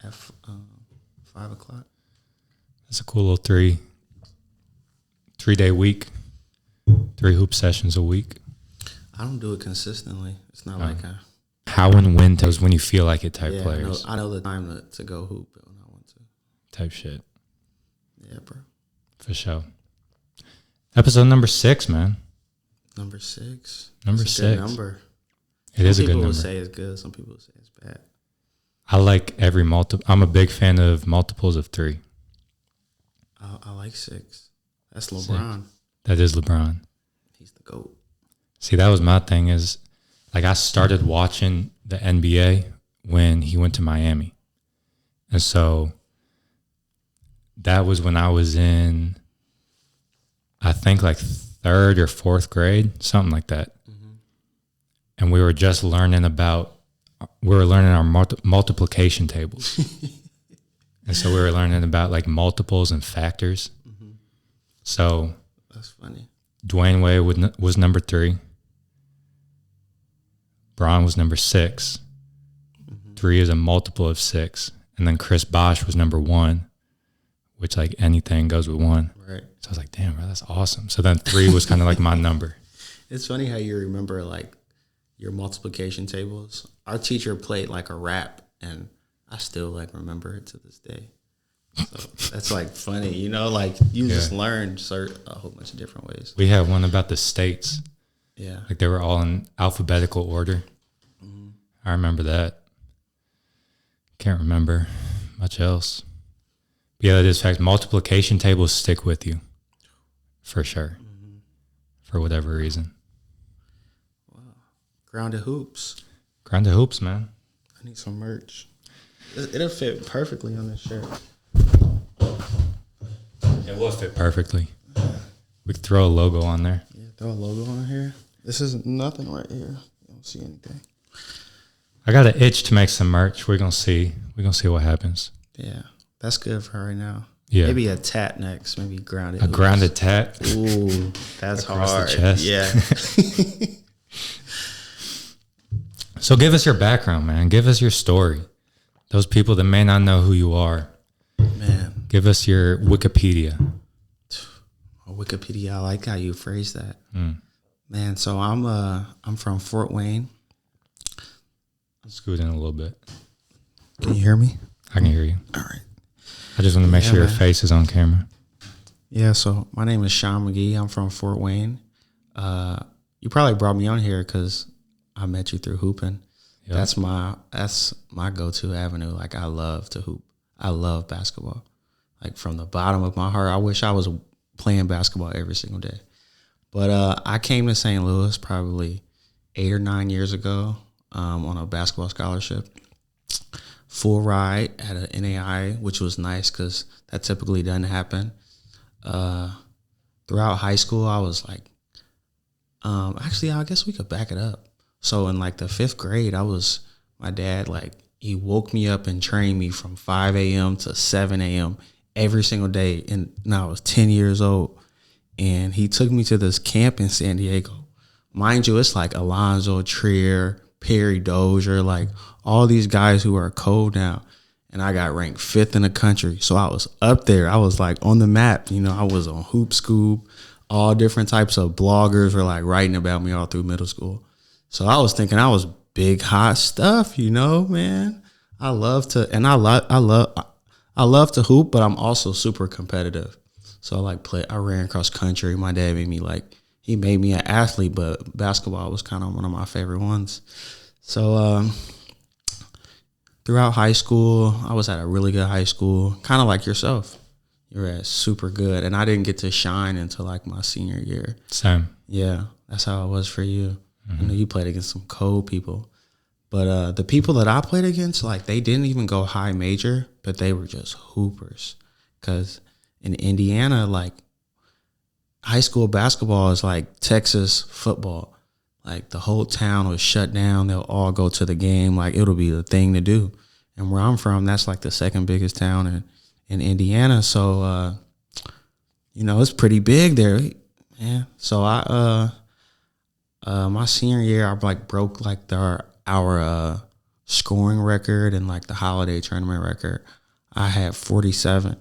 at 5 o'clock. That's a cool little 3-day week, 3 hoop sessions a week. I don't do it consistently. It's not like how and when is when you feel like it type players. I know the time to go hoop when I want to. Type shit. Yeah, bro. For sure. Episode number 6, man. Number 6. Number That's 6. a good number. It is a good number. Some people will say it's good. Some people will say it's bad. I like every multiple. I'm a big fan of multiples of 3. I like 6. That's LeBron. 6. That is LeBron. He's the GOAT. See, that was my thing is, like, I started watching the NBA when he went to Miami. And so that was when I was in, I think, like 3rd or 4th grade, something like that. Mm-hmm. And we were just learning our multiplication tables. And so we were learning about, like, multiples and factors. Mm-hmm. So that's funny. Dwayne Wade was number 3. Bron was number 6. Mm-hmm. 3 is a multiple of 6. And then Chris Bosh was number 1, which, like, anything goes with 1. Right. So I was like, damn, bro, that's awesome. So then 3 was kind of like my number. It's funny how you remember, like, your multiplication tables. Our teacher played, like, a rap, and I still, like, remember it to this day. So that's, like, funny. You know, like, you just learn a whole bunch of different ways. We had one about the states. Yeah. Like, they were all in alphabetical order. Mm-hmm. I remember that. Can't remember much else. But yeah, that is fact. Multiplication tables stick with you. For sure. Mm-hmm. For whatever reason. Wow. Grounded Hoops. Grounded Hoops, man. I need some merch. It'll fit perfectly on this shirt. It will fit perfectly. We could throw a logo on there. Yeah, throw a logo on here. This is nothing right here. You don't see anything. I got an itch to make some merch. We're gonna see. We're gonna see what happens. Yeah, that's good for right now. Yeah, maybe a tat next. Maybe grounded. A grounded tat. Ooh, that's hard. The chest. Yeah. So give us your background, man. Give us your story. Those people that may not know who you are. Man, give us your Wikipedia. Wikipedia. I like how you phrase that. Man, so I'm from Fort Wayne. Scoot in a little bit. Can you hear me? I can hear you. All right. I just want to make sure your face is on camera. Yeah, so my name is Sean McGee. I'm from Fort Wayne. You probably brought me on here because I met you through hooping. Yep. That's my go-to avenue. Like, I love to hoop. I love basketball. Like, from the bottom of my heart, I wish I was playing basketball every single day. But I came to St. Louis probably 8 or 9 years ago. On a basketball scholarship, full ride at an NAI, which was nice because that typically doesn't happen. Throughout high school, I was like, actually, I guess we could back it up. So in like the 5th grade, my dad, like, he woke me up and trained me from 5 a.m. to 7 a.m. every single day. And now I was 10 years old. And he took me to this camp in San Diego. Mind you, it's like Alonzo Trier, Perry Dozier, like all these guys who are cold now. And I got ranked 5th in the country. So I was up there. I was like on the map. You know, I was on Hoop Scoop. All different types of bloggers were like writing about me all through middle school. So I was thinking I was big hot stuff, you know, man. I love to hoop, but I'm also super competitive. So I ran cross country. My dad he made me an athlete, but basketball was kind of one of my favorite ones. So throughout high school, I was at a really good high school, kind of like yourself. You were at super good, and I didn't get to shine until like my senior year. Same. Yeah, that's how it was for you. Mm-hmm. I know you played against some cold people. But the people that I played against, like, they didn't even go high major, but they were just hoopers. Because in Indiana, like, high school basketball is like Texas football. Like, the whole town was shut down. They'll all go to the game. Like, it'll be the thing to do. And where I'm from, that's like the second biggest town in Indiana. So, it's pretty big there. Yeah. So my senior year, I like broke like our scoring record and like the holiday tournament record. I had 47.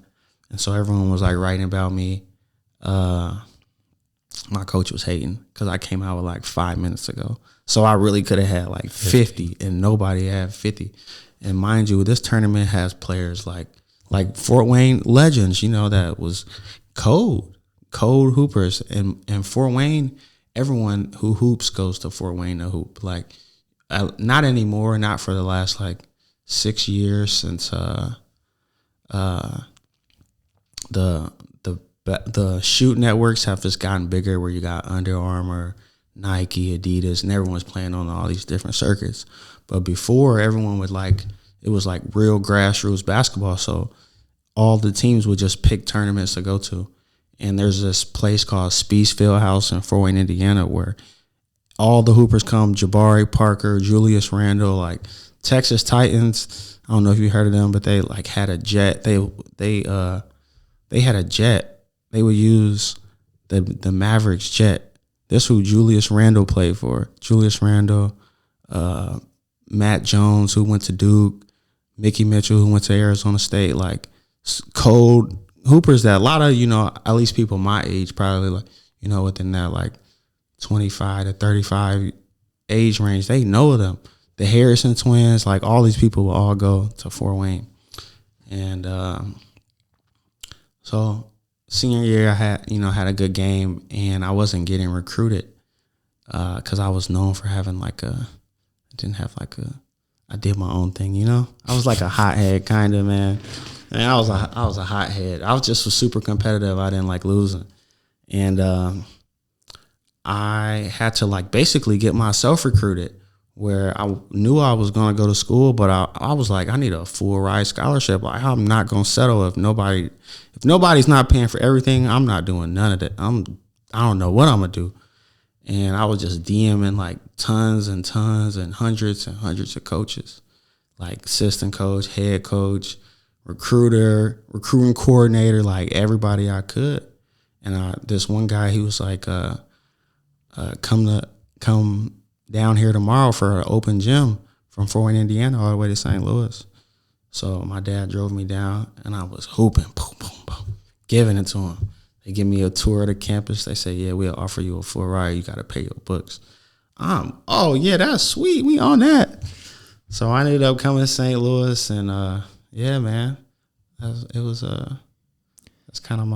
And so everyone was like writing about me. My coach was hating because I came out with like 5 minutes ago. So I really could have had like 50 and nobody had 50. And mind you, this tournament has players like Fort Wayne legends, you know, that was cold hoopers. And Fort Wayne, everyone who hoops goes to Fort Wayne to hoop. Like, not anymore, not for the last like 6 years since the shoot networks have just gotten bigger, where you got Under Armour, Nike, Adidas, and everyone's playing on all these different circuits. But before, everyone would it was like real grassroots basketball. So all the teams would just pick tournaments to go to. And there's this place called Spies Fieldhouse in Fort Wayne, Indiana, where all the hoopers come: Jabari Parker, Julius Randle, like Texas Titans. I don't know if you heard of them, but they like had a jet. They had a jet. They would use the Mavericks jet. This who Julius Randle played for. Julius Randle, Matt Jones, who went to Duke, Mickey Mitchell, who went to Arizona State. Like cold hoopers that a lot of, you know, at least people my age probably, like, you know, within that like 25 to 35 age range, they know them. The Harrison twins, like all these people will all go to Fort Wayne. And so senior year, I had a good game, and I wasn't getting recruited because I was known for having I did my own thing, you know. I was like a hothead kind of, man. And I was a hothead. I was super competitive. I didn't like losing, and I had to like basically get myself recruited, where I knew I was going to go to school, but I was like, I need a full ride scholarship. Like, I'm not going to settle if nobody's not paying for everything. I'm not doing none of that. I don't know what I'm going to do. And I was just DMing like tons and tons and hundreds of coaches, like assistant coach, head coach, recruiter, recruiting coordinator, like everybody I could. And this one guy, he was like, come down here tomorrow for an open gym from Fort Wayne, Indiana, all the way to St. Louis. So my dad drove me down, and I was hooping, boom, boom, boom, giving it to him. They give me a tour of the campus. They say, yeah, we'll offer you a full ride. You got to pay your books. Oh, yeah, that's sweet. We on that. So I ended up coming to St. Louis, and yeah, man, that's kind of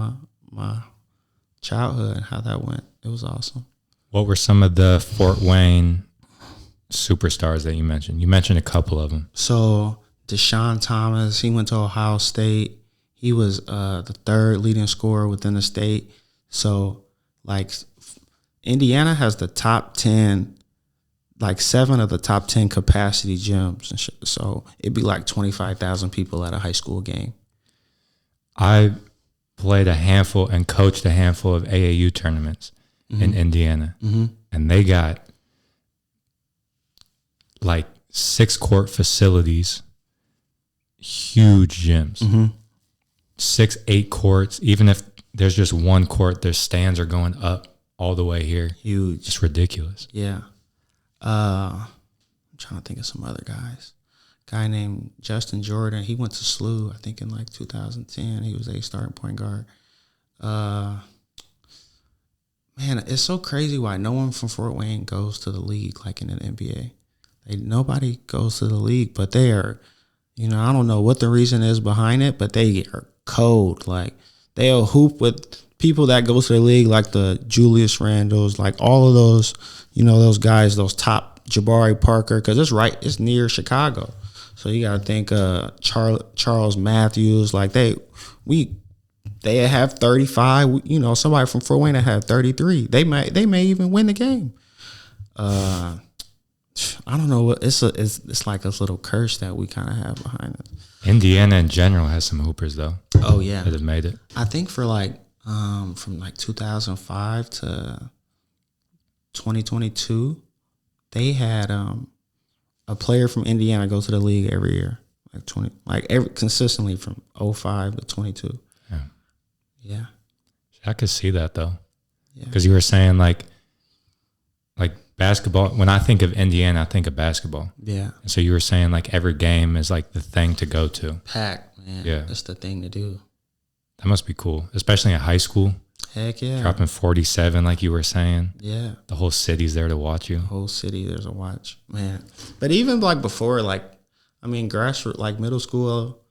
my childhood, how that went. It was awesome. What were some of the Fort Wayne superstars that you mentioned? You mentioned a couple of them. So Deshaun Thomas, he went to Ohio State. He was the third leading scorer within the state. So, like, Indiana has the top 10, like 7 of the top 10 capacity gyms and shit. So it'd be like 25,000 people at a high school game. I played a handful and coached a handful of AAU tournaments in Indiana. Mm-hmm. And they got like 6-court facilities, huge gyms. Mm-hmm. 6-8 courts. Even if there's just one court, their stands are going up all the way here. Huge. It's ridiculous. Yeah. I'm trying to think of some other guys. Guy named Justin Jordan. He went to SLU, I think, in like 2010. He was a starting point guard. Man, it's so crazy why no one from Fort Wayne goes to the league like in an NBA. Nobody goes to the league, but they are, you know, I don't know what the reason is behind it, but they are cold. Like, they'll hoop with people that go to the league, like the Julius Randles, like all of those, you know, those guys, those top, Jabari Parker, because it's near Chicago. So you got to think Charles Matthews, like they have 35, you know, somebody from Fort Wayne that had 33. They may even win the game. I don't know what it's like a little curse that we kind of have behind it. Indiana in general has some hoopers though. Oh yeah, that have made it. I think for from 2005 to 2022, they had a player from Indiana go to the league every year, consistently from 05 to 22. Yeah. I could see that though, because you were saying like basketball. When I think of Indiana, I think of basketball. Yeah. And so you were saying like every game is like the thing to go to. Packed, man. Yeah. That's the thing to do. That must be cool, especially in high school. Heck yeah. Dropping 47, like you were saying. Yeah. The whole city's there to watch you. The whole city, there's a watch, man. But even like before, like, I mean, grassroots, like middle school,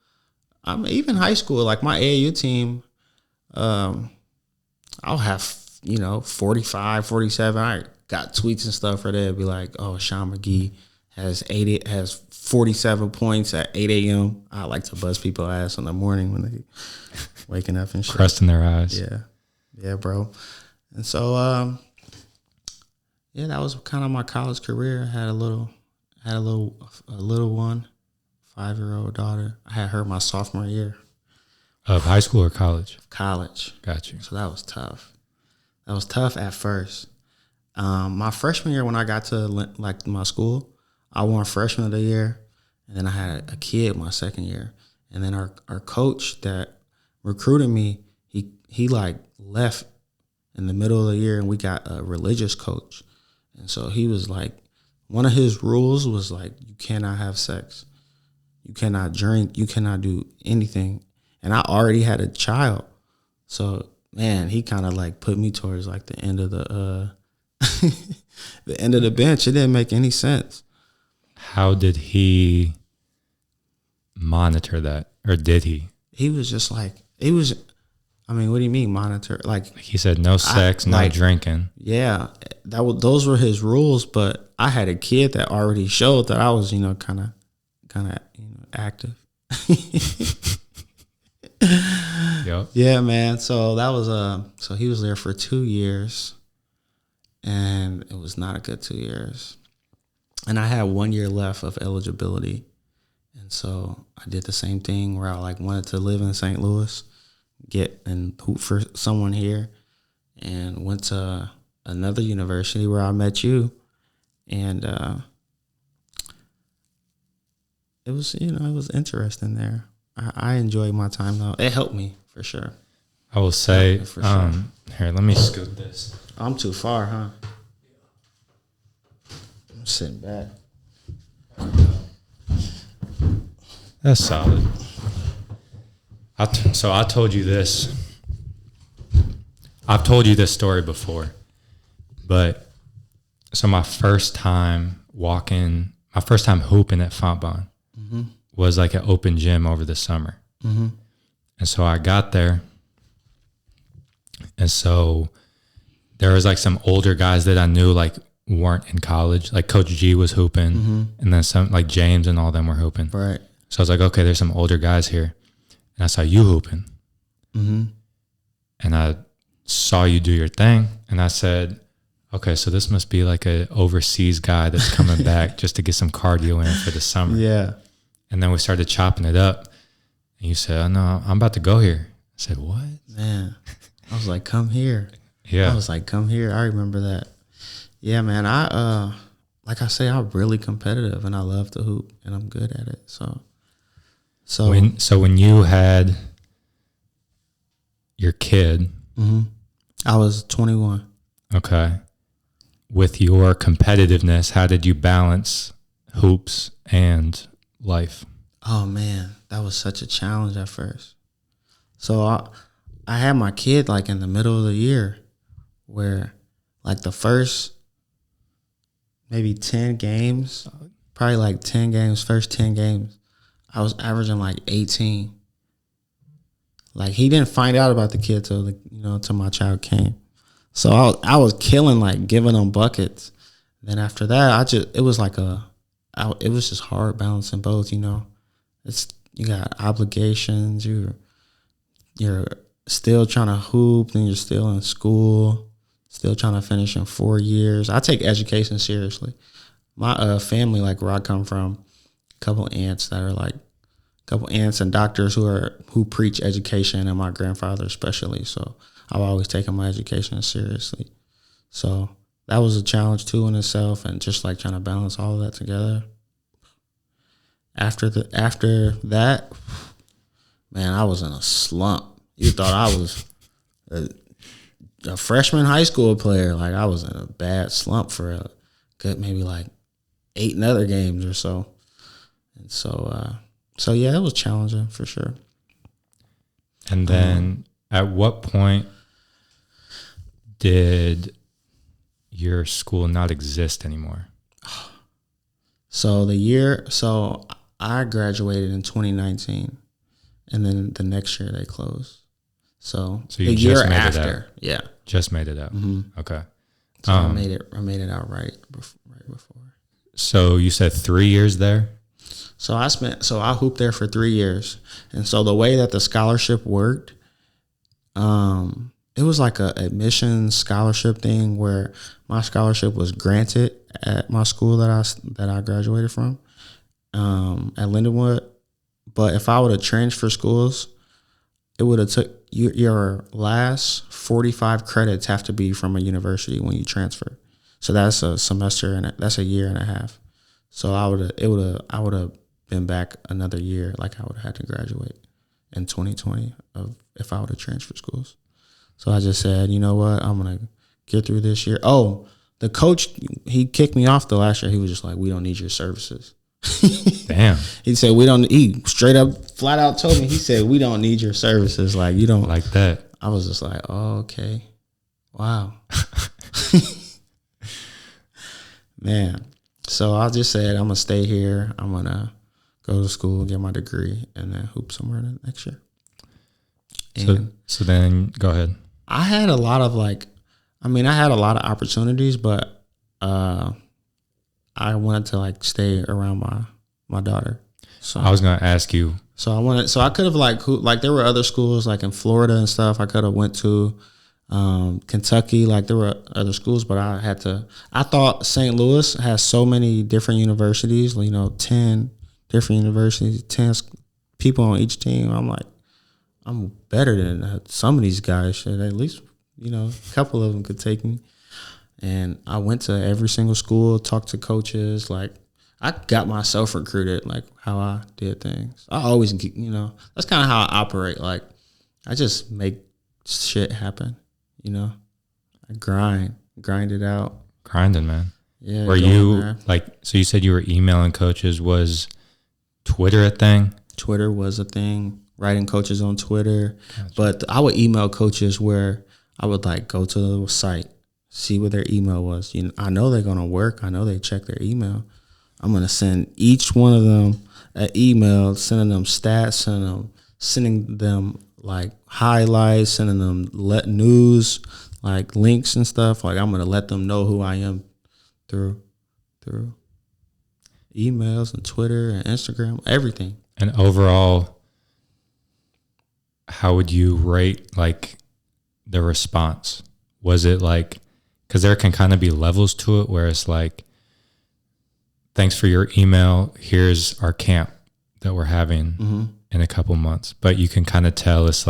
even high school, like my AAU team, I'll have, 45, 47. I got tweets and stuff for that. Be like, oh, Sean McGee has 47 points at 8 a.m. I like to buzz people's ass in the morning when they waking up and shit. Crusting their eyes. Yeah. Yeah, bro. And so, that was kind of my college career. I had a little one, 5-year-old daughter. I had her my sophomore year. Of high school or college? College. Got you. So that was tough. That was tough at first. My freshman year when I got to like my school, I won freshman of the year, and then I had a kid my second year. And then our coach that recruited me, he like left in the middle of the year, and we got a religious coach. And so he was like, one of his rules was like, you cannot have sex. You cannot drink. You cannot do anything. And I already had a child. So, man, he kind of like put me towards like the end of the the end of the bench. It didn't make any sense. How did he monitor that? Or did he? He was just like, I mean, what do you mean monitor? Like he said, no sex, no drinking. Yeah, those were his rules. But I had a kid that already showed that I was, kind of active. Yep. Yeah, man. So that was so he was there for 2 years, and it was not a good 2 years. And I had 1 year left of eligibility, and so I did the same thing where I like wanted to live in St. Louis, get and hoop for someone here, and went to another university where I met you, and it was it was interesting there. I enjoyed my time though. It helped me for sure. I will say, for sure. Here, let me scoot this. I'm too far, huh? I'm sitting back. That's solid. So I told you this. I've told you this story before, but so my first time hooping at Fontbonne was like an open gym over the summer. Mm-hmm. And so I got there, and so there was like some older guys that I knew like weren't in college. Like Coach G was hooping, and then some like James and all them were hooping. Right. So I was like, okay, there's some older guys here. And I saw you hooping. Mm-hmm. And I saw you do your thing. And I said, okay, so this must be like a overseas guy that's coming back just to get some cardio in for the summer. Yeah. And then we started chopping it up. And you said, oh, no, I'm about to go here. I said, what? Man, I was like, come here. Yeah. I was like, come here. I remember that. Yeah, man. Like I say, I'm really competitive and I love to hoop and I'm good at it. So when you had your kid, I was 21. Okay. With your competitiveness, how did you balance hoops and life? Oh man, that was such a challenge at first. So I had my kid like in the middle of the year where like the first maybe 10 games, probably like 10 games, first 10 games, I was averaging like 18. Like he didn't find out about the kid till till my child came. So I was killing, like giving them buckets. Then after that, it was just hard balancing both. You got obligations. You're still trying to hoop, then you're still in school, still trying to finish in 4 years. I take education seriously. My family, like where I come from, a couple aunts and doctors who preach education, and my grandfather especially. So I've always taken my education seriously. So that was a challenge too in itself, and just like trying to balance all of that together. After that, man, I was in a slump. You thought I was a freshman high school player. Like I was in a bad slump for good maybe like 8 other games or so. And so yeah, it was challenging for sure. And then at what point did your school not exist anymore? So I graduated in 2019, and then the next year they closed. So you the just year made after, it out. yeah. Just made it out. Mm-hmm. Okay. So I made it out right before. So you said 3 years there? So I hooped there for 3 years. And so the way that the scholarship worked, it was like a admission scholarship thing where my scholarship was granted at my school that I graduated from, at Lindenwood. But if I would have transferred schools, it would have took your last 45 credits have to be from a university when you transfer. So that's a semester and that's a year and a half. So I would have been back another year. Like I would have had to graduate in 2020 if I would have transferred schools. So I just said, you know what, I'm gonna get through this year. Oh, the coach, he kicked me off the last year. He was just like, we don't need your services. Damn. He said, he straight up flat out told me, he said, we don't need your services. Like, you don't like that. I was just like, oh, okay. Wow. Man. So I just said, I'm going to stay here. I'm going to go to school, get my degree, and then hoop somewhere next year. So then go ahead. I had a lot of opportunities, but I wanted to stay around my daughter. So I was going to ask you. So I could have there were other schools in Florida and stuff I could have went to, Kentucky, there were other schools, but I thought St. Louis has so many different universities, 10 different universities, 10 people on each team. I'm like, I'm better than some of these guys. Should at least, a couple of them could take me. And I went to every single school, talked to coaches. I got myself recruited, how I did things. I always, that's kind of how I operate. I just make shit happen, I grind it out. Grinding, man. Yeah. Were you, so you said you were emailing coaches. Was Twitter a thing? Twitter was a thing. Writing coaches on Twitter. Gotcha. But I would email coaches where I would go to the site, see what their email was. I know they're going to work. I know they check their email. I'm going to send each one of them an email, sending them stats, sending them highlights, sending them news, links and stuff. I'm going to let them know who I am through emails and Twitter and Instagram, everything. And overall, how would you rate the response? Was it because there can kind of be levels to it where it's thanks for your email, here's our camp that we're having in a couple months, but you can kind of tell it's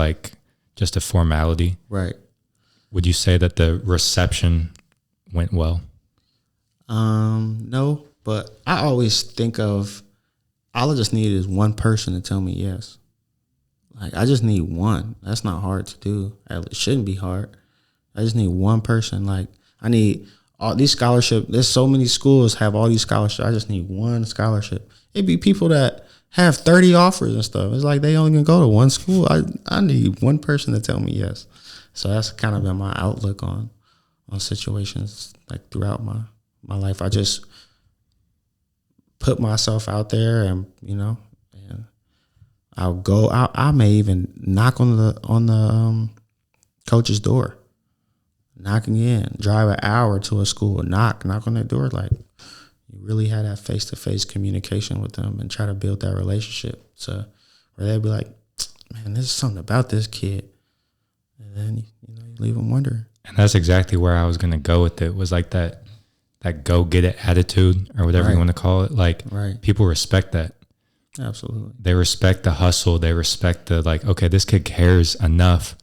just a formality. Right. Would you say that the reception went well? No, but I always think of all I just need is one person to tell me yes. I just need one. That's not hard to do. It shouldn't be hard. I just need one person. I need all these scholarships. There's so many schools have all these scholarships. I just need one scholarship. It'd be people that have 30 offers and stuff. It's they only can go to one school. I need one person to tell me yes. So that's kind of been my outlook on situations throughout my life. I just put myself out there and and I'll go out. I may even knock on the coach's door. Knocking in, drive an hour to a school, knock on their door. You really had that face-to-face communication with them and try to build that relationship. So where they'd be like, man, there's something about this kid. And then, you leave them wondering. And that's exactly where I was going to go with it, was that go get it attitude or whatever you want to call it. Right. People respect that. Absolutely. They respect the hustle. They respect the okay, this kid cares enough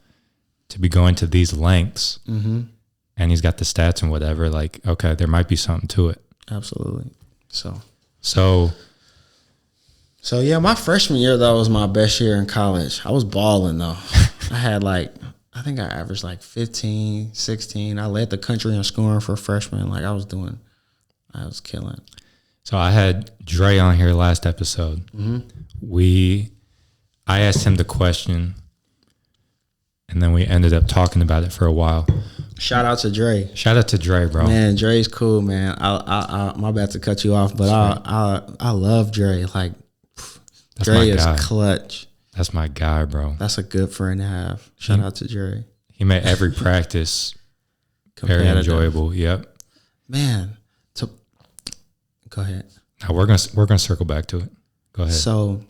to be going to these lengths, and he's got the stats and whatever. Okay, there might be something to it. Absolutely. So yeah, my freshman year though was my best year in college. I was balling though. I had I think I averaged 15, 16. I led the country in scoring for freshmen. I I was killing. So I had Dre on here last episode. I asked him the question, and then we ended up talking about it for a while. Shout out to Dre. Shout out to Dre, bro. Man, Dre's cool, man. I my bad to cut you off, but I love Dre. Like, That's Dre my is guy. clutch. That's my guy, bro. That's a good friend to have. Shout out to Dre. He made every practice very enjoyable. Yep. Man, go ahead. Now we're gonna circle back to it. Go ahead. So,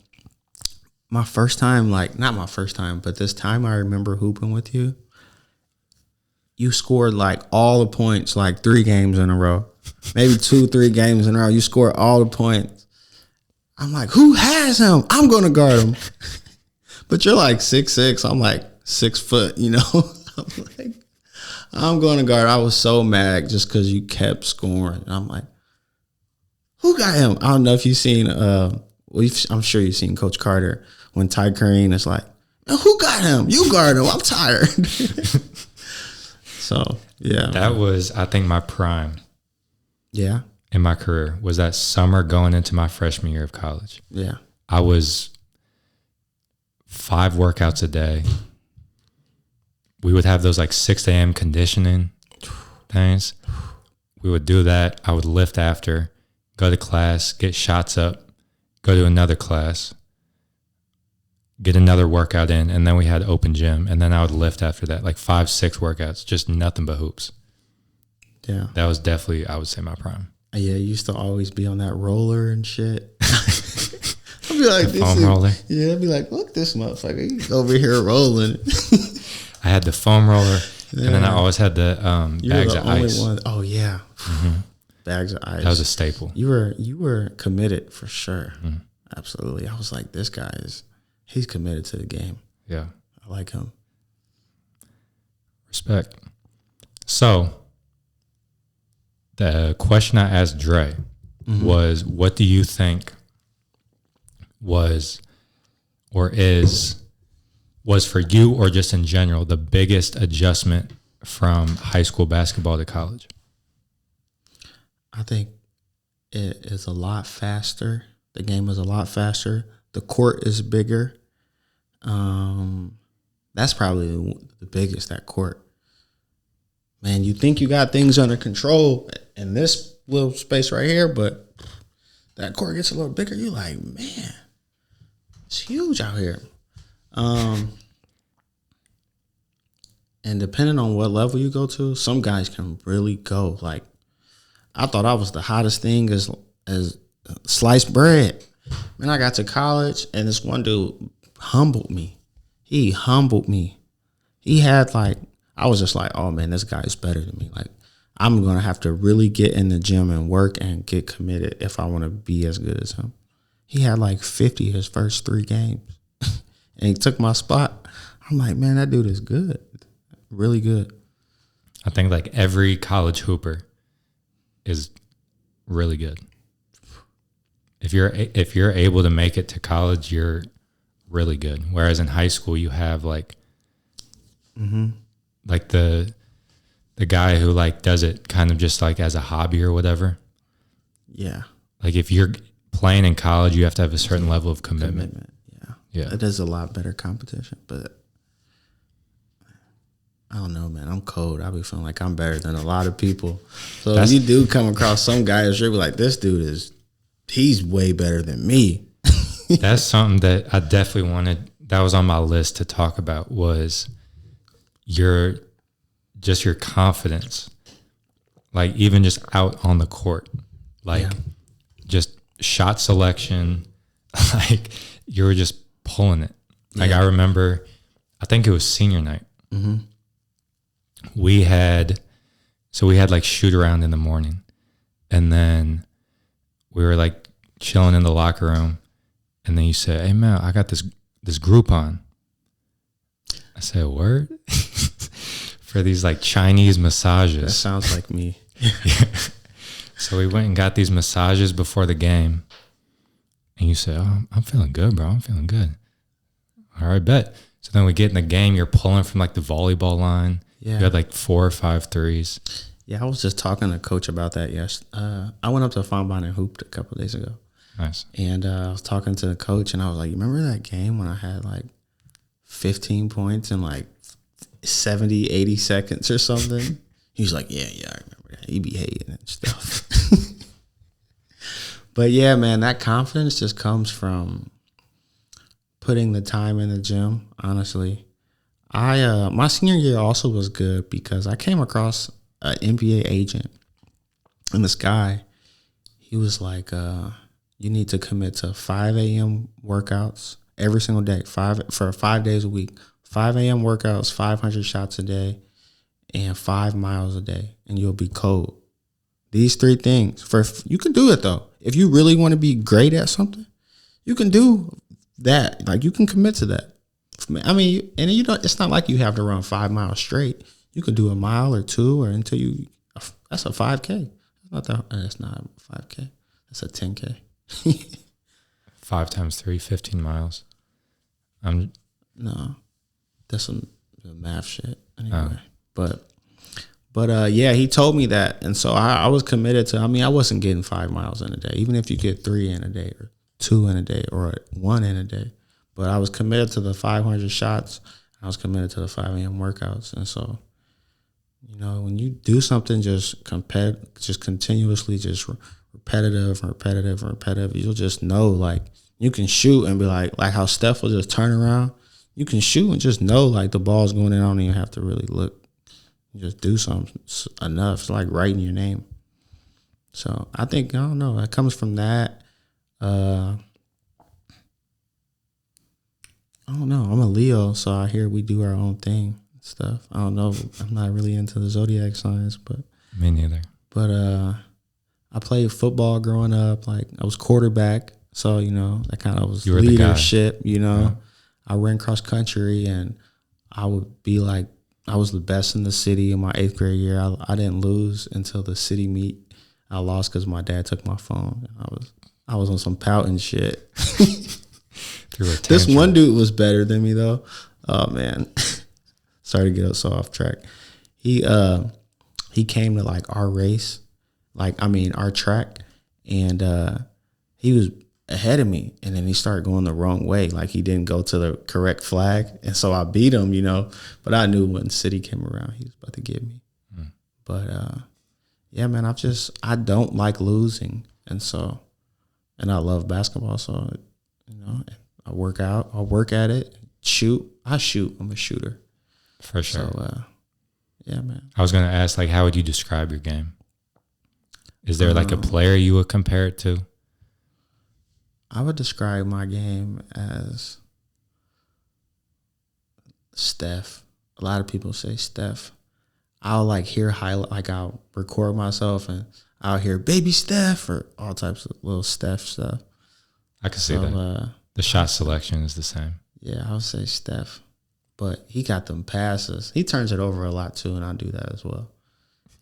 my first time, like not my first time, but this time I remember hooping with you. You scored like all the points, like 3 games in a row, maybe 2-3 games in a row. You scored all the points. I'm like, who has him? I'm gonna guard him. But you're like 6'6". I'm like 6 foot. You know, I'm like, I'm gonna guard. I was so mad just because you kept scoring. I'm like, who got him? I don't know if you've seen. I'm sure you've seen Coach Carter when Ty Crane is like, who got him? You guard him. I'm tired. So yeah, that was, I think, my prime. Yeah. In my career was that summer going into my freshman year of college. Yeah. I was 5 workouts a day. We would have those like 6 a.m. conditioning things. We would do that. I would lift after, go to class, get shots up, go to another class, get another workout in, and then we had open gym. And then I would lift after that, like 5-6 workouts, just nothing but hoops. Yeah. That was definitely, I would say, my prime. Yeah, you used to always be on that roller and shit. I'd be like, foam roller. Yeah, I'd be like, look, this motherfucker, he's over here rolling. I had the foam roller, and then I always had the bags of ice. One. Oh yeah, bags of ice. That was a staple. You were committed for sure. Absolutely. I was like, this guy he's committed to the game. Yeah, I like him. Respect. So, the question I asked Dre was, what do you think was for you, or just in general, the biggest adjustment from high school basketball to college? I think it is a lot faster. The game is a lot faster. The court is bigger. That's probably the biggest, that court. Man, you think you got things under control in this little space right here, but that court gets a little bigger. You're like, man, it's huge out here. And depending on what level you go to, some guys can really go. Like, I thought I was the hottest thing as sliced bread. Man, I got to college, and this one dude humbled me. He humbled me. He had like, I was just like, oh man, this guy is better than me. Like, I'm going to have to really get in the gym and work and get committed if I want to be as good as him. He had like 50 his first 3 games, and he took my spot. I'm like, man, that dude is good. Really good. I think like every college hooper is really good. If you're able to make it to college, you're really good. Whereas in high school, you have like, like the guy who like does it kind of just like as a hobby or whatever. Yeah. Like if you're playing in college, you have to have a certain level of commitment. Yeah. It is a lot better competition, but I don't know, man. I'm cold. I be feeling like I'm better than a lot of people. So if you do come across some guy who's really like, this dude he's way better than me. That's something that I definitely wanted. That was on my list to talk about, was your confidence. Like even just out on the court, like just shot selection, like you were just pulling it. Like I remember, I think it was senior night. We had like shoot around in the morning, and then we were like chilling in the locker room, and then you said, hey man, I got this Groupon. I said, word? For these like Chinese massages. That sounds like me. So we went and got these massages before the game, and you said, oh, I'm feeling good, bro. I'm feeling good. All right, bet. So then we get in the game, you're pulling from like the volleyball line. Yeah. You had like 4 or 5 threes. Yeah, I was just talking to coach about that. Yes, I went up to Fonbonne and hooped a couple of days ago. Nice. And I was talking to the coach, and I was like, "You remember that game when I had like 15 points in like 70, 80 seconds or something?" He was like, "Yeah, I remember that. He be hating and stuff." But yeah, man, that confidence just comes from putting the time in the gym. Honestly, I my senior year also was good because I came across an NBA agent, and this guy, he was like, "You need to commit to 5 a.m. workouts every single day, for 5 days a week. 5 a.m. workouts, 500 shots a day, and 5 miles a day, and you'll be cold." These 3 things. You can do it though. If you really want to be great at something, you can do that. Like you can commit to that. I mean, and you don't. It's not like you have to run 5 miles straight. You can do a mile or 2, or until you. That's a 5K. That's not a 5K. That's a 10K. 5 times 3, 15 miles. No, that's some math shit. Anyway, but yeah, he told me that, and so I was committed to. I mean, I wasn't getting 5 miles in a day, even if you get 3 in a day, or 2 in a day, or 1 in a day. But I was committed to the 500 shots. I was committed to the 5 a.m. workouts, and so, you know, when you do something just continuously, just repetitive, you'll just know. Like you can shoot and be like how Steph will just turn around. You can shoot and just know like the ball's going in. I don't even have to really look. You just do something enough. It's like writing your name. So I think, I don't know, that comes from that. I don't know. I'm a Leo, so I hear we do our own thing and stuff. I don't know. I'm not really into the zodiac signs, but me neither. But I played football growing up. Like I was quarterback, so you know that kind of was leadership. You know, yeah. I ran cross country, and I would be like, I was the best in the city in my 8th grade year. I didn't lose until the city meet. I lost because my dad took my phone. I was on some pouting shit. This one dude was better than me though. Oh man, sorry to get us so off track. He came to like our race, our track, and he was ahead of me, and then he started going the wrong way. Like he didn't go to the correct flag, and so I beat him, you know. But I knew when city came around, he was about to get me. But yeah, man, I don't like losing, and I love basketball, so you know, I work out, I'll work at it, I shoot. I'm a shooter. For sure. So yeah, man. I was gonna ask, like, how would you describe your game? Is there like a player you would compare it to? I would describe my game as Steph. A lot of people say Steph. I'll like hear highlight, like I'll record myself and I'll hear baby Steph or all types of little Steph stuff. I can see that. The shot selection is the same. Yeah, I would say Steph. But he got them passes. He turns it over a lot too, and I do that as well.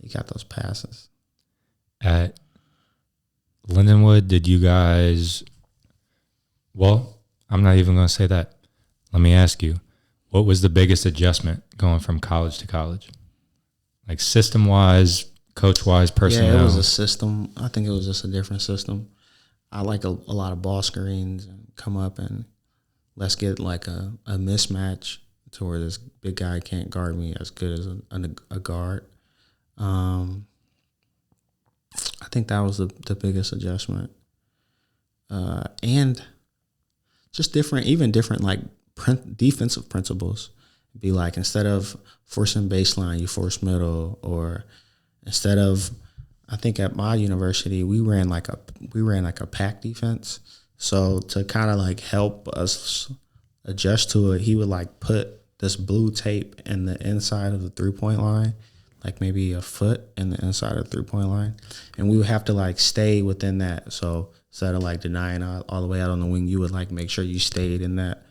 He got those passes. At Lindenwood, did you guys... Well, I'm not even going to say that. Let me ask you, what was the biggest adjustment going from college to college? Like system-wise, coach-wise, personnel? Yeah, it was a system. I think it was just a different system. I like a lot of ball screens and come up and let's get like a mismatch to where this big guy can't guard me as good as a guard. I think that was the biggest adjustment. And just different like defensive principles. Be like, instead of forcing baseline, you force middle, or instead of, I think at my university we ran like a pack defense. So to kind of like help us adjust to it, he would like put this blue tape in the inside of the 3-point line, like maybe a foot in the inside of the 3-point line, and we would have to like stay within that. So instead of like denying all the way out on the wing, you would like make sure you stayed in that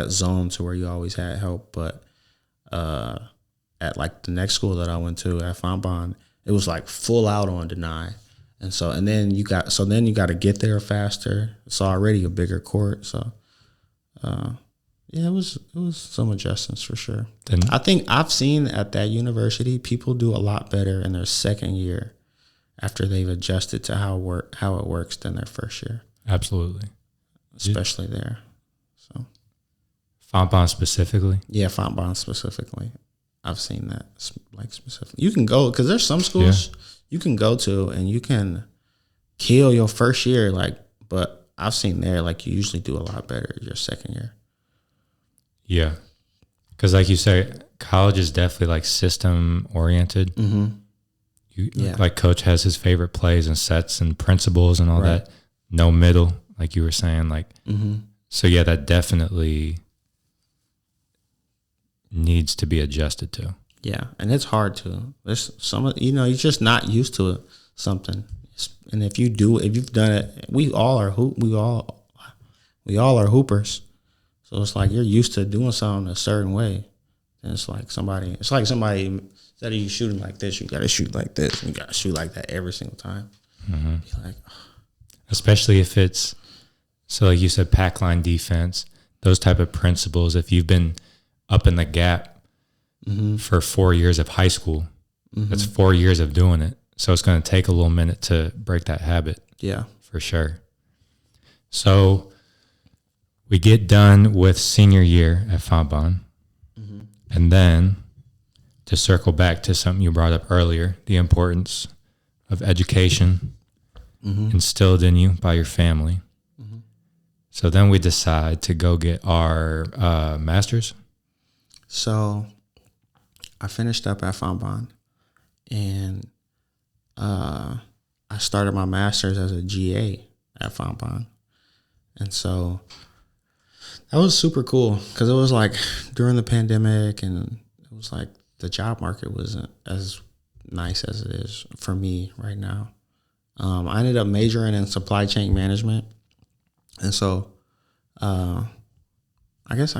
zone to where you always had help. But at like the next school that I went to at Fonbonne, it was like full out on deny. And then you got to get there faster. It's already a bigger court. So Yeah, it was some adjustments for sure. Then I think I've seen at that university people do a lot better in their second year after they've adjusted to how it works than their first year. absolutely. Especially there. So Fontbonne specifically. yeah, Fontbonne specifically. I've seen that like specifically. You can go because there's some schools you can go to and you can kill your first year, like, but I've seen there like you usually do a lot better your second year. Yeah, because like you say, college is definitely like system oriented. Mm-hmm. Like coach has his favorite plays and sets and principles and all that. No middle, like you were saying, like. Mm-hmm. So yeah, that definitely needs to be adjusted to. Yeah, and it's hard to. There's some, you're just not used to something, and if you've done it, we all are hoopers. So it's like you're used to doing something a certain way, and it's like somebody instead of you shooting like this, you got to shoot like this. You got to shoot like that every single time. Mm-hmm. Be like, especially if it's so, like you said, pack line defense, those type of principles. If you've been up in the gap for 4 years of high school, that's 4 years of doing it. So it's going to take a little minute to break that habit. Yeah, for sure. So we get done with senior year at Fontbonne. And then to circle back to something you brought up earlier, the importance of education instilled in you by your family. So then we decide to go get our master's. So I finished up at Fontbonne and I started my master's as a GA at Fontbonne. And so that was super cool because it was like during the pandemic and it was like the job market wasn't as nice as it is for me right now. I ended up majoring in supply chain management. And so I guess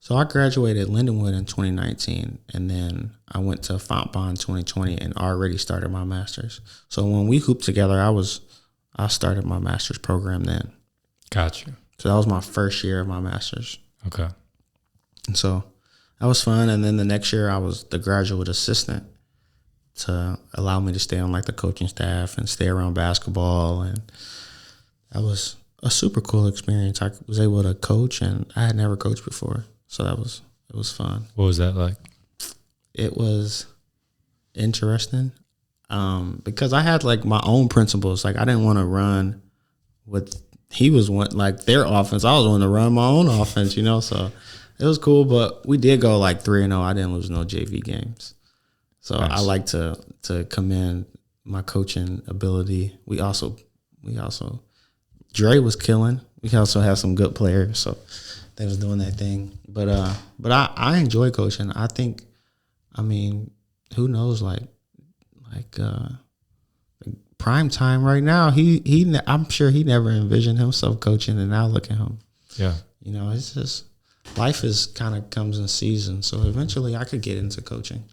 so I graduated Lindenwood in 2019 and then I went to Fontbonne 2020 and already started my master's. So when we hooped together, I started my master's program then. Gotcha. So that was my first year of my master's. Okay. And so that was fun. And then the next year I was the graduate assistant to allow me to stay on like the coaching staff and stay around basketball. And that was a super cool experience. I was able to coach and I had never coached before. So it was fun. What was that like? It was interesting because I had like my own principles. Like I didn't want to run with he was one like their offense. I was wanting to run my own offense, So it was cool. But we did go like 3-0. I didn't lose no JV games. So nice. I like to commend my coaching ability. We also Dre was killing. We also have some good players, so they was doing that thing. But I enjoy coaching. I think, who knows? Like prime time right now. I'm sure he never envisioned himself coaching, and now look at him. Yeah, it's just life is kind of comes in seasons. So eventually, I could get into coaching.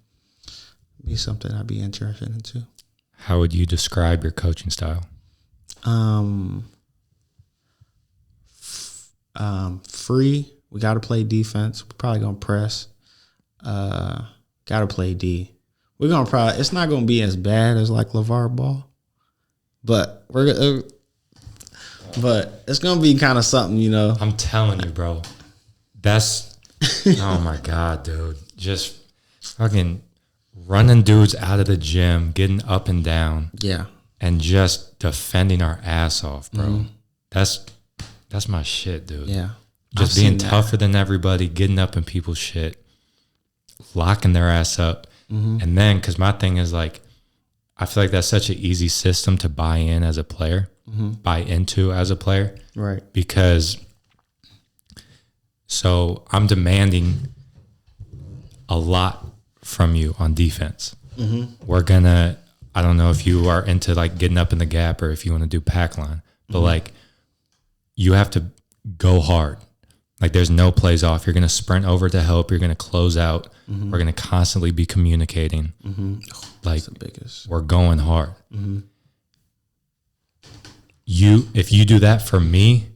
Be something I'd be interested in too. How would you describe your coaching style? Free. We got to play defense. We're probably gonna press. Got to play D. We're gonna probably. It's not gonna be as bad as like LeVar Ball, but but it's gonna be kind of something, I'm telling you, bro. That's oh my god, dude. Just fucking running dudes out of the gym, getting up and down. Yeah. And just defending our ass off, bro. Mm-hmm. That's my shit, dude. Yeah. Just being tougher than everybody, getting up in people's shit, locking their ass up. Mm-hmm. And then, because my thing is like, I feel like that's such an easy system to buy in as a player, buy into as a player. Right. Because, so I'm demanding a lot from you on defense. Mm-hmm. We're gonna, I don't know if you are into like getting up in the gap or if you want to do pack line, but like you have to go hard. Like there's no plays off. You're going to sprint over to help. You're going to close out. Mm-hmm. We're going to constantly be communicating. Mm-hmm. Like the biggest. We're going hard. Mm-hmm. If you do that for me,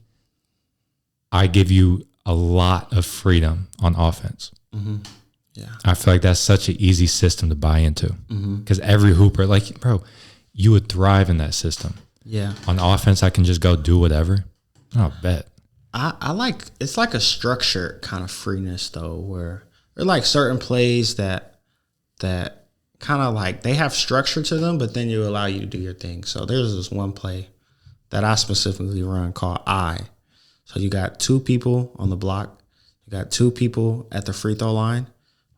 I give you a lot of freedom on offense. Yeah. I feel like that's such an easy system to buy into because every hooper, like, bro, you would thrive in that system. Yeah. On offense, I can just go do whatever. I'll bet. I like, it's like a structured kind of freeness though, where there are like certain plays that kind of like they have structure to them, but then you allow you to do your thing. So there's this one play that I specifically run called I. So you got two people on the block, you got two people at the free throw line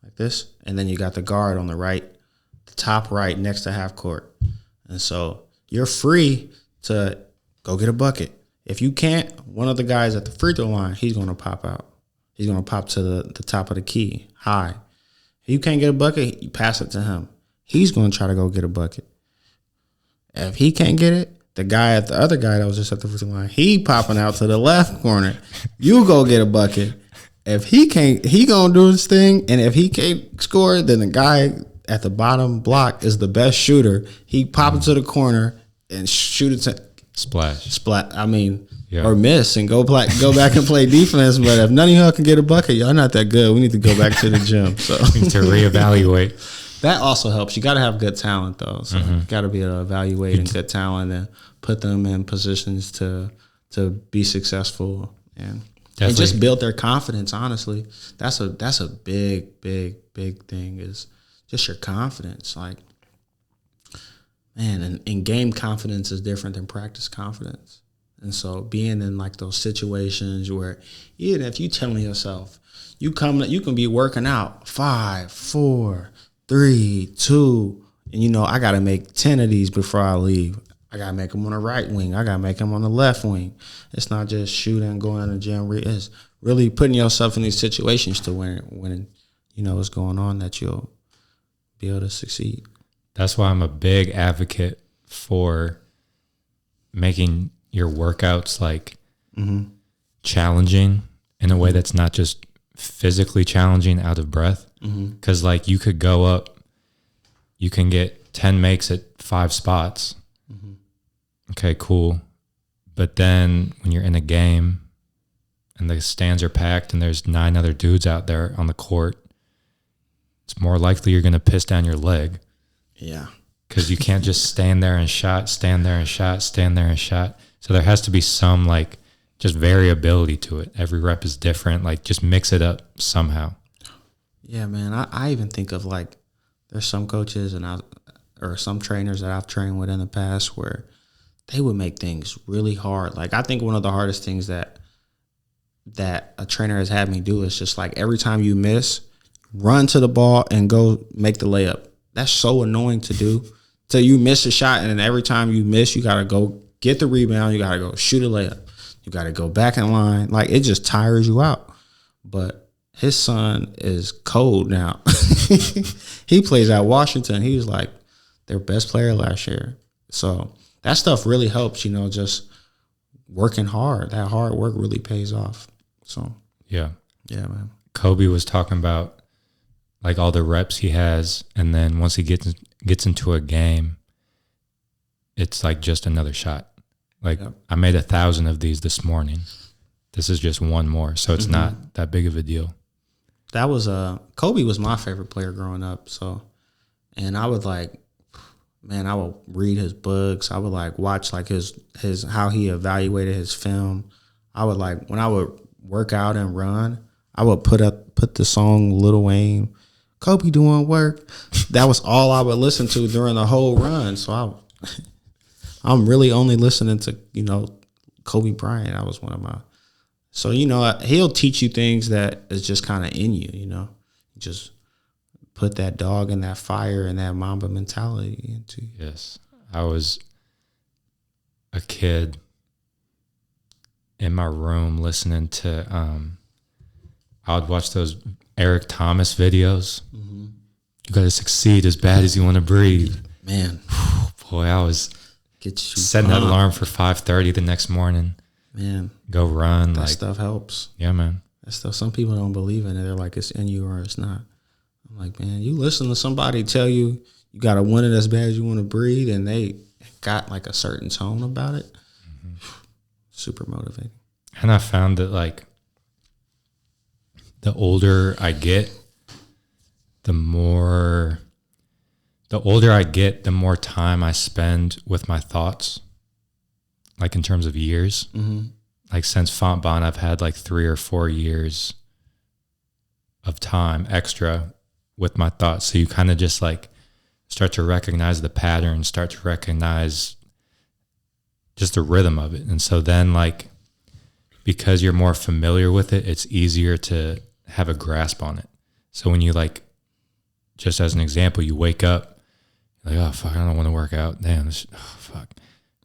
like this, and then you got the guard on the right, the top right next to half court. And so you're free to go get a bucket. If you can't, one of the guys at the free throw line, he's going to pop out. He's going to pop to the top of the key, high. If you can't get a bucket, you pass it to him. He's going to try to go get a bucket. If he can't get it, the other guy that was just at the free throw line, he popping out to the left corner. You go get a bucket. If he can't, he going to do his thing. And if he can't score, then the guy at the bottom block is the best shooter. He pop it to the corner and shoot it to Splash. I mean, or miss and go back and play defense. But if none of y'all can get a bucket, y'all not that good. We need to go back to the gym. So we need to reevaluate. That also helps. You got to have good talent though. So you got to be able to evaluate good talent and put them in positions to be successful and just build their confidence. Honestly, that's a big thing is just your confidence. Like, man, and game confidence is different than practice confidence. And so being in like those situations where even if you telling yourself, you can be working out 5, 4, 3, 2, and I got to make 10 of these before I leave. I got to make them on the right wing. I got to make them on the left wing. It's not just shooting, going to the gym. It's really putting yourself in these situations to when what's going on that you'll be able to succeed. That's why I'm a big advocate for making your workouts like challenging in a way that's not just physically challenging out of breath. Because like you could go up, you can get 10 makes at 5 spots. Okay, cool. But then when you're in a game and the stands are packed and there's 9 other dudes out there on the court, it's more likely you're going to piss down your leg. Yeah. Because you can't just stand there and shot. So there has to be some like just variability to it. Every rep is different. Like just mix it up somehow. Yeah, man. I even think of like there's some coaches or some trainers that I've trained with in the past where they would make things really hard. Like I think one of the hardest things that a trainer has had me do is just like every time you miss, run to the ball and go make the layup. That's so annoying to do. So you miss a shot, and then every time you miss, you got to go get the rebound. You got to go shoot a layup. You got to go back in line. Like, it just tires you out. But his son is cold now. He plays at Washington. He was like their best player last year. So that stuff really helps, just working hard. That hard work really pays off. So, yeah, man. Kobe was talking about like all the reps he has, and then once he gets into a game, it's like just another shot. Like I made 1,000 of these this morning. This is just one more, so it's not that big of a deal. That was Kobe was my favorite player growing up. So, and I would I would read his books. I would like watch like his how he evaluated his film. I would like when I would work out and run, I would put the song Lil Wayne, Kobe doing work. That was all I would listen to during the whole run. So I'm really only listening to, Kobe Bryant. That was one of my. So, he'll teach you things that is just kind of in you, just put that dog and that fire and that Mamba mentality into you. Yes. I was a kid in my room listening to, I would watch those Eric Thomas videos. You got to succeed as bad as you want to breathe. Man. Boy, I was setting that alarm for 5:30 the next morning. Man. Go run. That stuff helps. Yeah, man. That stuff, some people don't believe in it. They're like, it's in you or it's not. I'm like, man, you listen to somebody tell you got to want it as bad as you want to breathe, and they got like a certain tone about it. Super motivating. And I found that like the older I get, the more time I spend with my thoughts, like in terms of years. Mm-hmm. Like since Fontbonne, I've had like 3 or 4 years of time extra with my thoughts. So you kind of just like start to recognize the pattern, start to recognize just the rhythm of it. And so then like, because you're more familiar with it, it's easier to have a grasp on it. So when you like, just as an example, you wake up, you're like, oh fuck, I don't want to work out. Damn, fuck.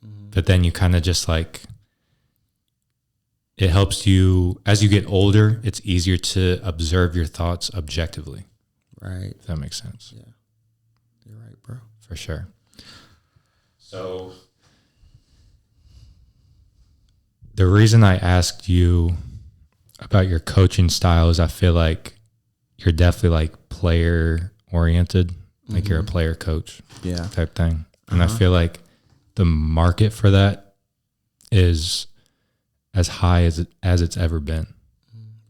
Mm-hmm. But then you kind of just like, it helps you, as you get older, it's easier to observe your thoughts objectively. Right. If that makes sense. Yeah. You're right, bro. For sure. So the reason I asked you about your coaching style is I feel like you're definitely like player oriented, like mm-hmm. you're a player coach type thing. And I feel like the market for that is as high as it's ever been.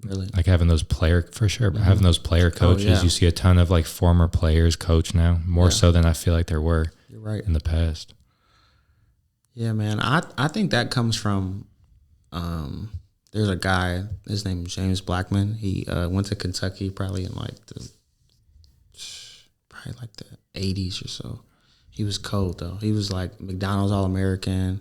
Really? Like having those player, for sure, but having those player coaches, you see a ton of like former players coach now, more so than I feel like there were in the past. Yeah, man. I think that comes from, there's a guy, his name is James Blackman. He went to Kentucky probably in like the 80s or so. He was cold though. He was like McDonald's All-American.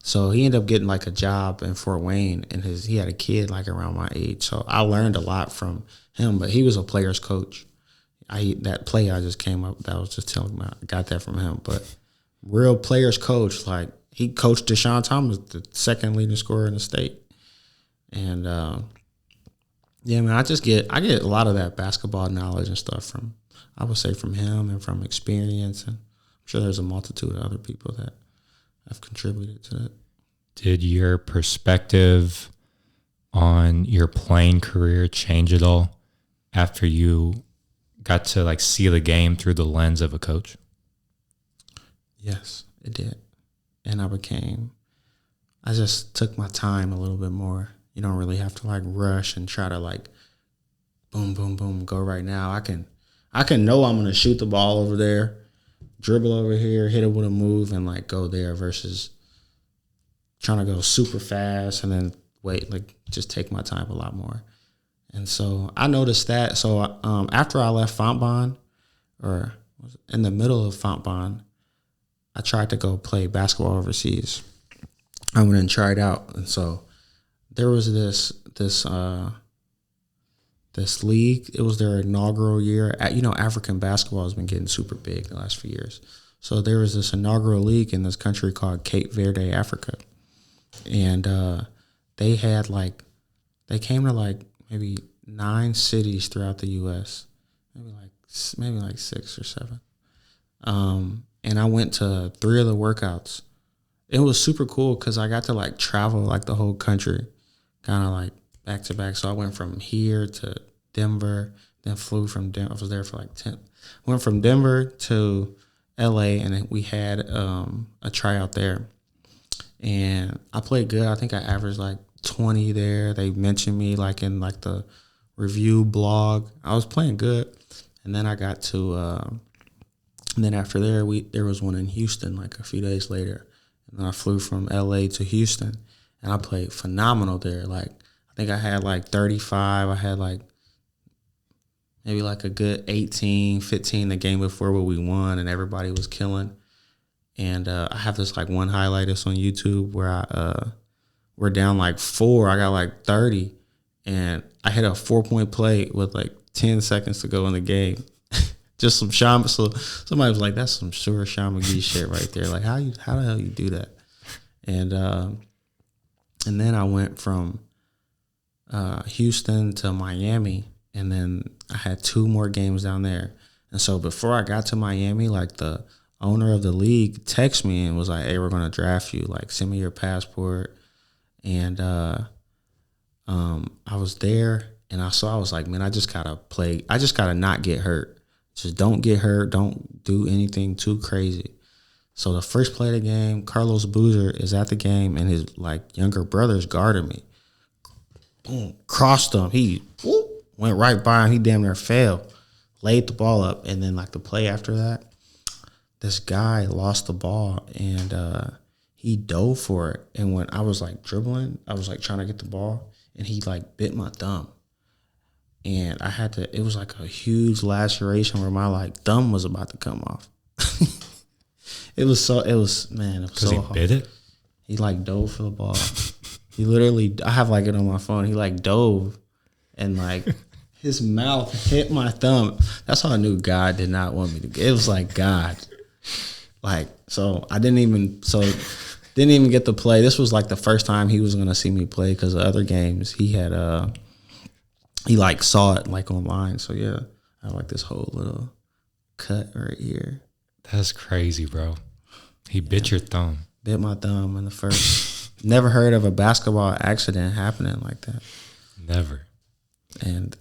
So he ended up getting like a job in Fort Wayne, and he had a kid like around my age. So I learned a lot from him, but he was a player's coach. That play I just came up, that I was just telling him, I got that from him. But real player's coach, like he coached Deshaun Thomas, the second leading scorer in the state. And yeah, man, I get a lot of that basketball knowledge and stuff from, I would say, from him and from experience. And I'm sure there's a multitude of other people that have contributed to that. Did your perspective on your playing career change at all after you got to like see the game through the lens of a coach? Yes, it did. And I just took my time a little bit more. You don't really have to like rush and try to like boom, boom, boom, go right now. I can know I'm going to shoot the ball over there, dribble over here, hit it with a move, and like go there versus trying to go super fast and then wait, like just take my time a lot more. And so I noticed that. So after I left Fontbonne, or in the middle of Fontbonne, I tried to go play basketball overseas. I went and tried out. And so there was this league. It was their inaugural year. African basketball has been getting super big the last few years. So there was this inaugural league in this country called Cape Verde, Africa. And they came to like maybe 9 cities throughout the U.S., maybe like 6 or 7. And I went to 3 of the workouts. It was super cool because I got to like travel like the whole country, kind of like back to back. So I went from here to Denver, then flew from Denver. I was there for like 10. Went from Denver to L.A. and then we had a tryout there. And I played good. I think I averaged like 20 there. They mentioned me like in like the review blog. I was playing good. And then I got to, and then after there was one in Houston like a few days later. And then I flew from LA to Houston and I played phenomenal there. Like, I think I had like 35. I had like maybe like a good 18, 15 the game before where we won and everybody was killing. And I have this like one highlight that's on YouTube where we're down like 4. I got like 30 and I hit a 4-point play with like 10 seconds to go in the game. Just some Sean. So somebody was like, "That's some sure Sean McGee shit right there." Like, how the hell you do that? And then I went from Houston to Miami, and then I had 2 more games down there. And so before I got to Miami, like the owner of the league texted me and was like, "Hey, we're gonna draft you. Like, send me your passport." And I was there, and I was like, "Man, I just gotta play. I just gotta not get hurt. Just don't get hurt. Don't do anything too crazy." So the first play of the game, Carlos Boozer is at the game, and his like younger brother's guarding me. Boom, crossed him. He went right by him. He damn near fell, laid the ball up, and then like the play after that, this guy lost the ball and he dove for it. And when I was like dribbling, I was like trying to get the ball, and he like bit my thumb. And I had to, it was like a huge laceration where my like thumb was about to come off. It was so hard. He bit it? He like dove for the ball. He literally, I have like it on my phone. He like dove and like his mouth hit my thumb. That's how I knew God did not want me to. It was like God. Like, so I didn't even get to play. This was like the first time he was going to see me play because the other games he had, he like saw it like online. So yeah, I have like this whole little cut right here. That's crazy, bro. He bit your thumb. Bit my thumb in the first. Never heard of a basketball accident happening like that. Never. And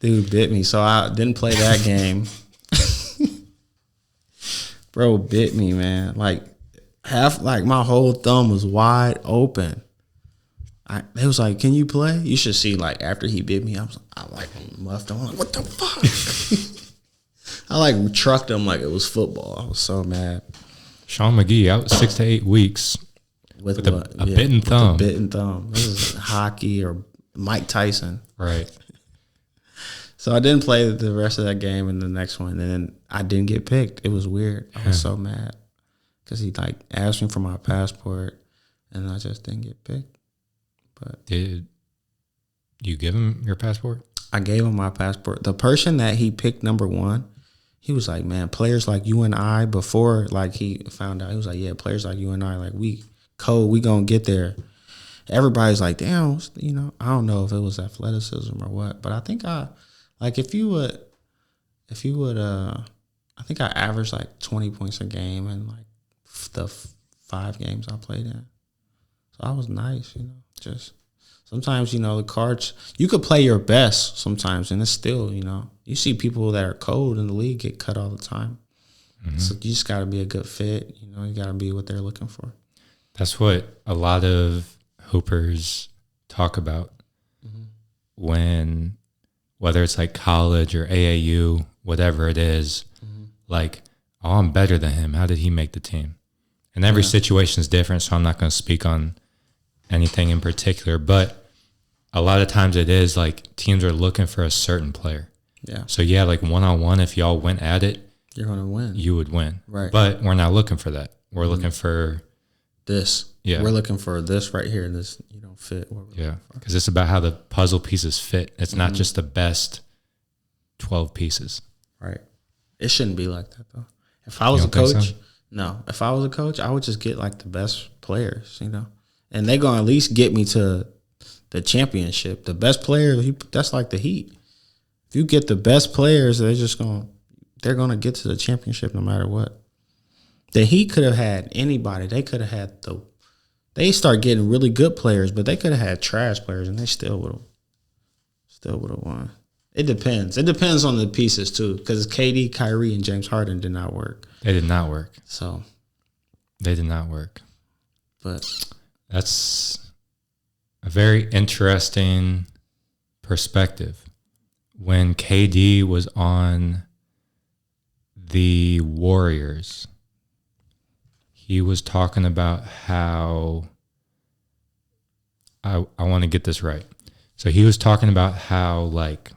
dude bit me, so I didn't play that game. Bro bit me, man. Like my whole thumb was wide open. They was like, "Can you play?" You should see like after he bit me, I like muffed. I'm like, "What the fuck?" I like trucked him like it was football. I was so mad. Sean McGee out 6 to 8 weeks with a bitten thumb. A bitten thumb. This is hockey or Mike Tyson. Right. So I didn't play the rest of that game in the next one, and then I didn't get picked. It was weird. I was so mad because he like asked me for my passport, and I just didn't get picked. But did you give him your passport? I gave him my passport. The person that he picked number one, he was like, "Man, players like you and I," before like he found out, he was like, "Yeah, players like you and I, like we gonna get there." Everybody's like, "Damn," you know. I don't know if it was athleticism or what, but I think if you would, I think I averaged like 20 points a game in like the 5 games I played in. So I was nice, you know. Just sometimes, you know, the cards, you could play your best sometimes, and it's still, you know, you see people that are cold in the league get cut all the time. Mm-hmm. So you just got to be a good fit. You know, you got to be what they're looking for. That's what a lot of hoopers talk about when, whether it's like college or AAU, whatever it is, like, oh, I'm better than him. How did he make the team? And every situation is different, so I'm not going to speak on anything in particular, but a lot of times it is like teams are looking for a certain player. Yeah. So yeah, like one-on-one, if y'all went at it, you're going to win. You would win. Right. But we're not looking for that. We're looking for this. Yeah. We're looking for this right here. This, you know, fit. Yeah. Because it's about how the puzzle pieces fit. It's not just the best 12 pieces. Right. It shouldn't be like that though. If I was a coach, no. If I was a coach, I would just get like the best players, you know. And they're going to at least get me to the championship. The best player, that's like the Heat. If you get the best players, they're going to get to the championship no matter what. The Heat could have had anybody. They could have had they start getting really good players, but they could have had trash players, and they still would have won. It depends. It depends on the pieces, too, because KD, Kyrie, and James Harden did not work. They did not work. So. They did not work. But. That's a very interesting perspective. When KD was on the Warriors, he was talking about how, I want to get this right. So he was talking about how, like,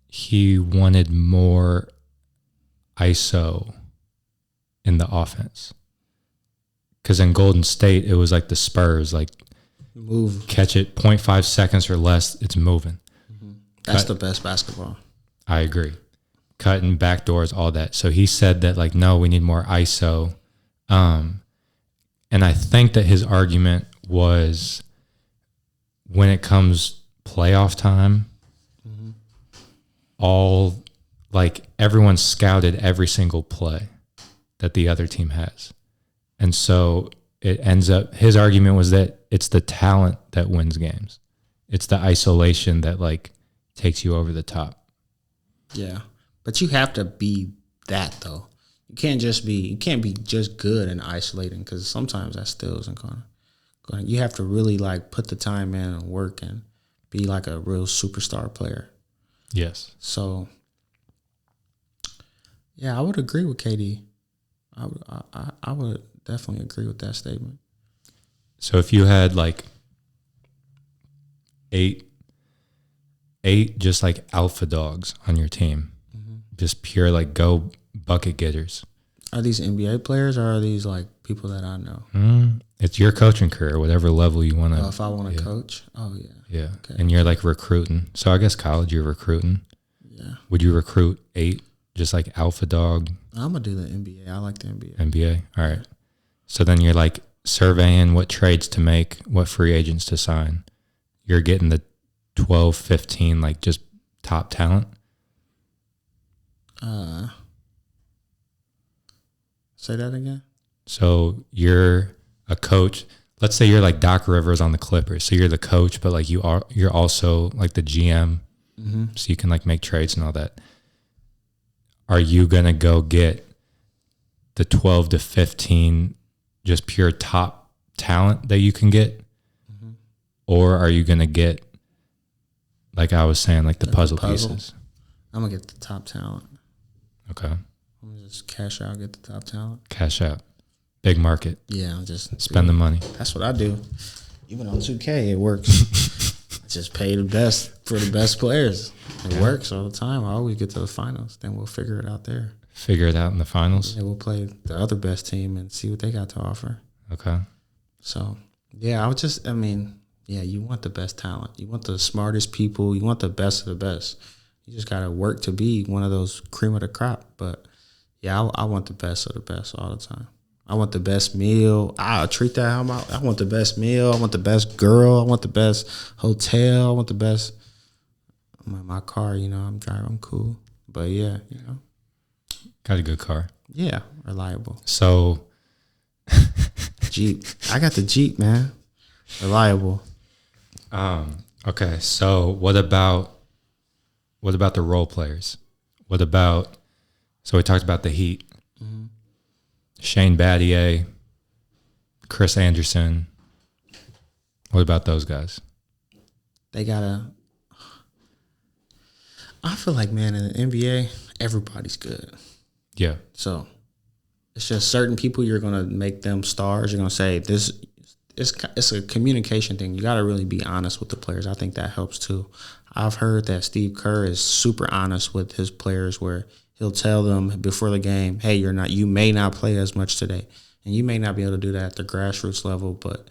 he wanted more ISO in the offense. Because in Golden State, it was like the Spurs, like move, catch it 0.5 seconds or less, it's moving. Mm-hmm. That's the best basketball. I agree. Cutting backdoors, all that. So he said that, like, no, we need more ISO. And I think that his argument was when it comes playoff time, all, like, everyone scouted every single play that the other team has. And so it ends up, his argument was that it's the talent that wins games. It's the isolation that, like, takes you over the top. Yeah. But you have to be that, though. You can't be just good and isolating, because sometimes that still isn't going to you have to really like put the time in and work and be like a real superstar player. Yes. So, yeah, I would agree with KD. I would definitely agree with that statement. So if you had like eight just like alpha dogs on your team, just pure like go bucket getters. Are these NBA players or are these like people that I know? It's your coaching career, whatever level you want to. If I want to coach, yeah. Yeah. Okay. And you're like recruiting. So I guess college, you're recruiting. Yeah. Would you recruit 8 just like alpha dog? I'm going to do the NBA. I like the NBA. NBA? All right. So then you're like surveying what trades to make, what free agents to sign. You're getting the 12, 15, like just top talent. Say that again. So you're a coach. Let's say you're like Doc Rivers on the Clippers. So you're the coach, but like you're also like the GM. So you can like make trades and all that. Are you going to go get the 12 to 15 just pure top talent that you can get? Or are you going to get, like I was saying, like the puzzle pieces? I'm going to get the top talent. Okay. I'm going to just cash out, get the top talent. Cash out. Big market. Yeah, I'm just spend the money. That's what I do. Even on 2K, it works. I just pay the best for the best players. It works all the time. I always get to the finals. Then we'll figure it out there. Figure it out in the finals? And we'll play the other best team and see what they got to offer. Okay. So, yeah, you want the best talent. You want the smartest people. You want the best of the best. You just got to work to be one of those cream of the crop. But, yeah, I want the best of the best all the time. I want the best meal. I'll treat that how I want the best meal. I want the best girl. I want the best hotel. I want the best. My car, I'm driving. I'm cool. But, yeah, Got a good car. Yeah, reliable. So. Jeep. I got the Jeep, man. Reliable. Okay, so what about the role players? So we talked about the Heat. Shane Battier, Chris Anderson. What about those guys? I feel like, man, in the NBA, everybody's good. Yeah. So it's just certain people you're going to make them stars. You're going to say this. It's a communication thing. You got to really be honest with the players. I think that helps too. I've heard that Steve Kerr is super honest with his players where he'll tell them before the game, hey, you may not play as much today. And you may not be able to do that at the grassroots level. But,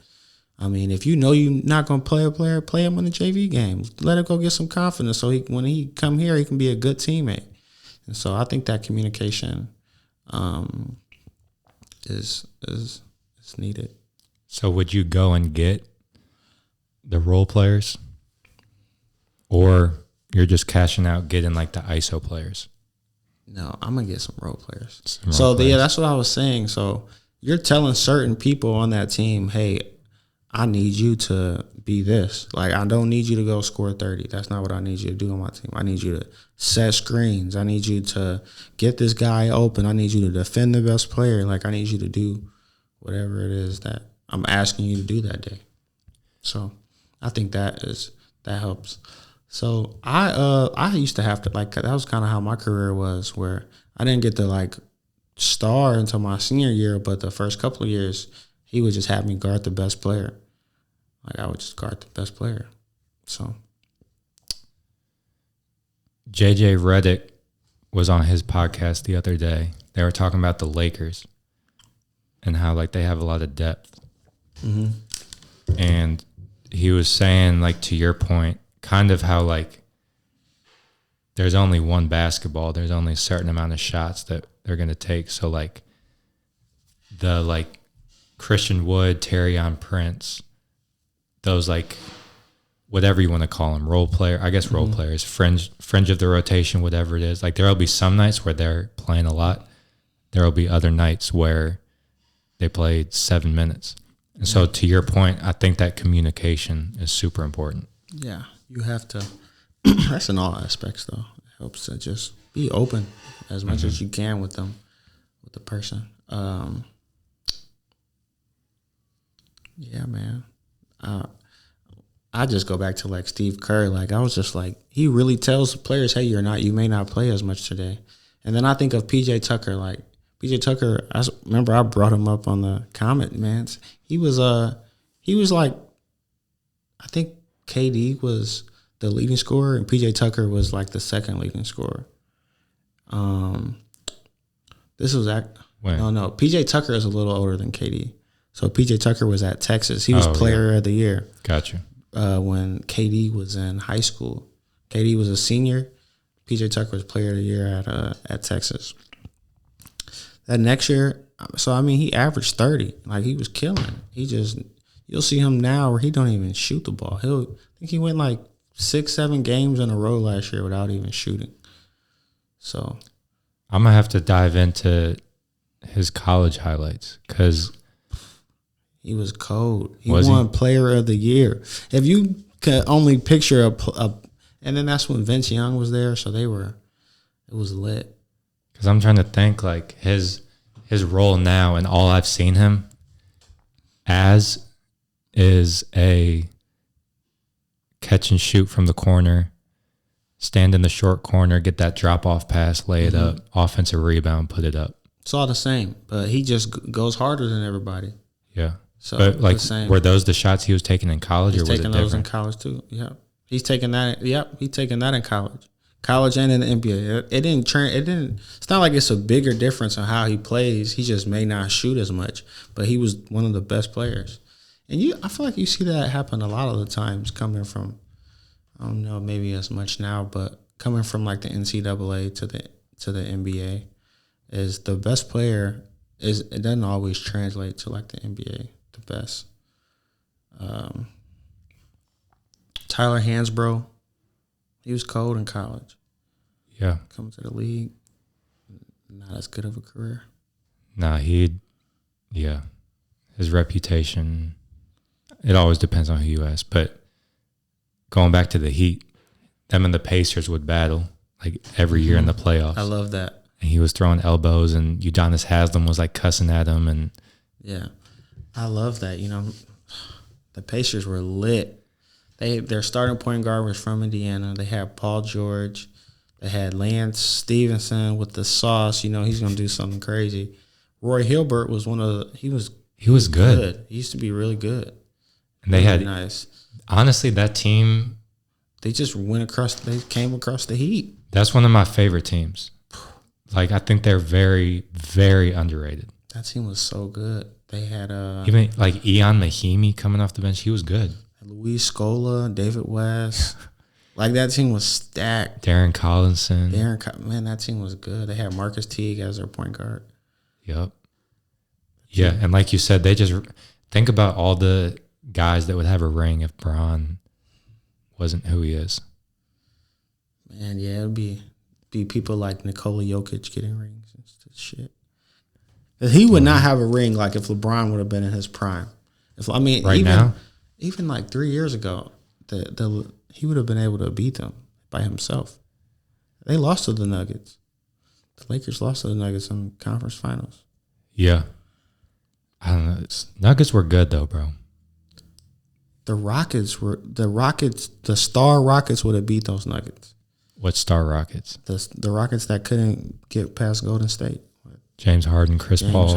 I mean, if you know you're not going to play a player, play him in the JV game. Let him go get some confidence so when he come here, he can be a good teammate. And so I think that communication is needed. So would you go and get the role players? Or you're just cashing out getting like the ISO players? No, I'm going to get some role players. Yeah, that's what I was saying. So you're telling certain people on that team, hey, I need you to be this. Like, I don't need you to go score 30. That's not what I need you to do on my team. I need you to set screens. I need you to get this guy open. I need you to defend the best player. Like, I need you to do whatever it is that I'm asking you to do that day. So I think that helps. So I used to have to, like, that was kind of how my career was, where I didn't get to like star until my senior year, but the first couple of years he would just have me guard the best player. Like, I would just guard the best player. So JJ Redick was on his podcast the other day. They were talking about the Lakers and how like they have a lot of depth. And he was saying, like, to your point, kind of how like there's only one basketball, there's only a certain amount of shots that they're going to take. So like the like Christian Wood, Terrion Prince, those like whatever you want to call them, role players, fringe of the rotation, whatever it is. Like there'll be some nights where they're playing a lot. There'll be other nights where they played 7 minutes. And so to your point, I think that communication is super important. Yeah, you have to. That's in all aspects, though. It helps to just be open as much as you can with them, with the person. Yeah, man. I just go back to like Steve Kerr. Like I was just like, he really tells the players, hey, you may not play as much today. And then I think of PJ Tucker. Like PJ Tucker, I remember I brought him up on the comment, man. He was like, I think KD was the leading scorer and PJ Tucker was like the second leading scorer. This was no. PJ Tucker is a little older than KD. So PJ Tucker was at Texas. He was player of the year. Gotcha. When KD was in high school. KD was a senior. PJ Tucker was player of the year at Texas. That next year, so I mean, he averaged 30. Like he was killing. You'll see him now where he don't even shoot the ball. I think he went like 6-7 games in a row last year without even shooting. So I'm gonna have to dive into his college highlights because he was cold. He won player of the year. If you could only picture and then that's when Vince Young was there, so it was lit. Because I'm trying to think like his role now, and all I've seen him as is a catch and shoot from the corner, stand in the short corner, get that drop off pass, lay it up, offensive rebound, put it up. It's all the same, but he just goes harder than everybody. Yeah. So, but like, were those the shots he was taking in college, or was it different? He's taking those in college too. Yeah, he's taking that. Yep, he's taking that in college and in the NBA. It didn't. It's not like it's a bigger difference on how he plays. He just may not shoot as much, but he was one of the best players. And I feel like you see that happen a lot of the times coming from, I don't know, maybe as much now, but coming from like the NCAA to the NBA, is the best player it doesn't always translate to like the NBA. The best. Tyler Hansbrough, he was cold in college. Yeah. Coming to the league, not as good of a career. Nah, his reputation, it always depends on who you ask. But going back to the Heat, them and the Pacers would battle like every year in the playoffs. I love that. And he was throwing elbows, and Udonis Haslem was like cussing at him, and yeah. I love that. The Pacers were lit. Their starting point guard was from Indiana. They had Paul George. They had Lance Stevenson with the sauce. He's going to do something crazy. Roy Hilbert was he was good. He used to be really good. And they had nice. Honestly, that team. They just they came across the Heat. That's one of my favorite teams. Like, I think they're very, very underrated. That team was so good. They had even like Ian Mahimi coming off the bench. He was good. Luis Scola, David West. Like that team was stacked. Darren Collinson. Man, that team was good. They had Marcus Teague as their point guard. Yep. Yeah, and like you said, they just think about all the guys that would have a ring if Bron wasn't who he is. Man, yeah, it'd be people like Nikola Jokic getting rings and shit. He would not have a ring like if LeBron would have been in his prime. Even like 3 years ago, he would have been able to beat them by himself. They lost to the Nuggets. The Lakers lost to the Nuggets in the conference finals. Yeah. I don't know. Nuggets were good though, bro. The Star Rockets would have beat those Nuggets. What Star Rockets? The Rockets that couldn't get past Golden State. James Harden, Chris Paul,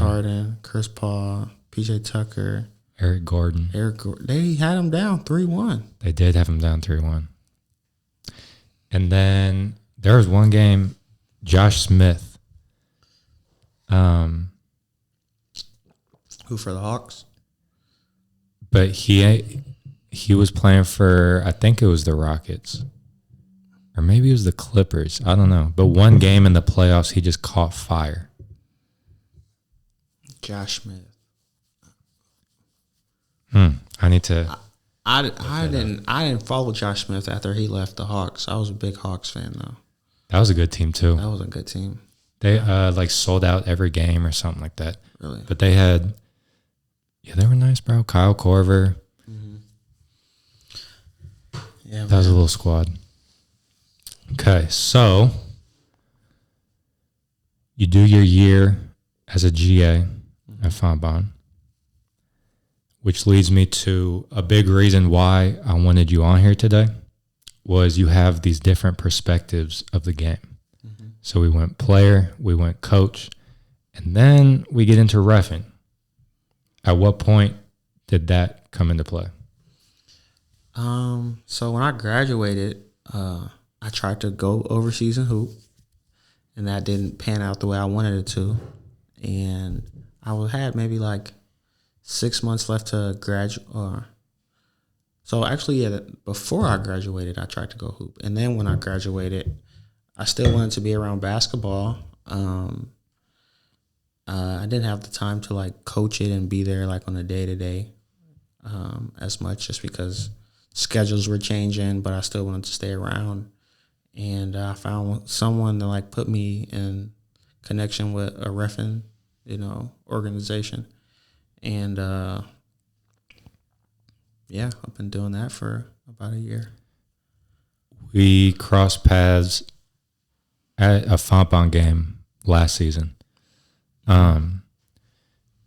PJ Tucker, Eric Gordon. They had him down 3-1. They did have him down 3-1. And then there was one game, Josh Smith. Who for the Hawks? But he was playing for, I think it was the Rockets. Or maybe it was the Clippers. I don't know. But one game in the playoffs, he just caught fire. Josh Smith. I need to. I didn't follow Josh Smith after he left the Hawks. I was a big Hawks fan though. That was a good team too. That was a good team. They sold out every game or something like that. Really? But they had, they were nice, bro. Kyle Korver. Mm-hmm. Yeah, that was a little squad. Okay, so you do your year as a GA at Fontbonne. which leads me to a big reason why I wanted you on here today, was you have these different perspectives of the game. Mm-hmm. So we went player, we went coach, and then we get into reffing. At what point did that come into play? So when I graduated, I tried to go overseas and hoop, and that didn't pan out the way I wanted it to. And I had maybe like 6 months left to graduate. So actually, yeah, before I graduated, I tried to go hoop. And then when I graduated, I still wanted to be around basketball. I didn't have the time to like coach it and be there like on a day-to-day as much, just because schedules were changing, but I still wanted to stay around. And I found someone to like put me in connection with a reffing, organization. And yeah, I've been doing that for about a year. We crossed paths at a Fontbonne game last season. And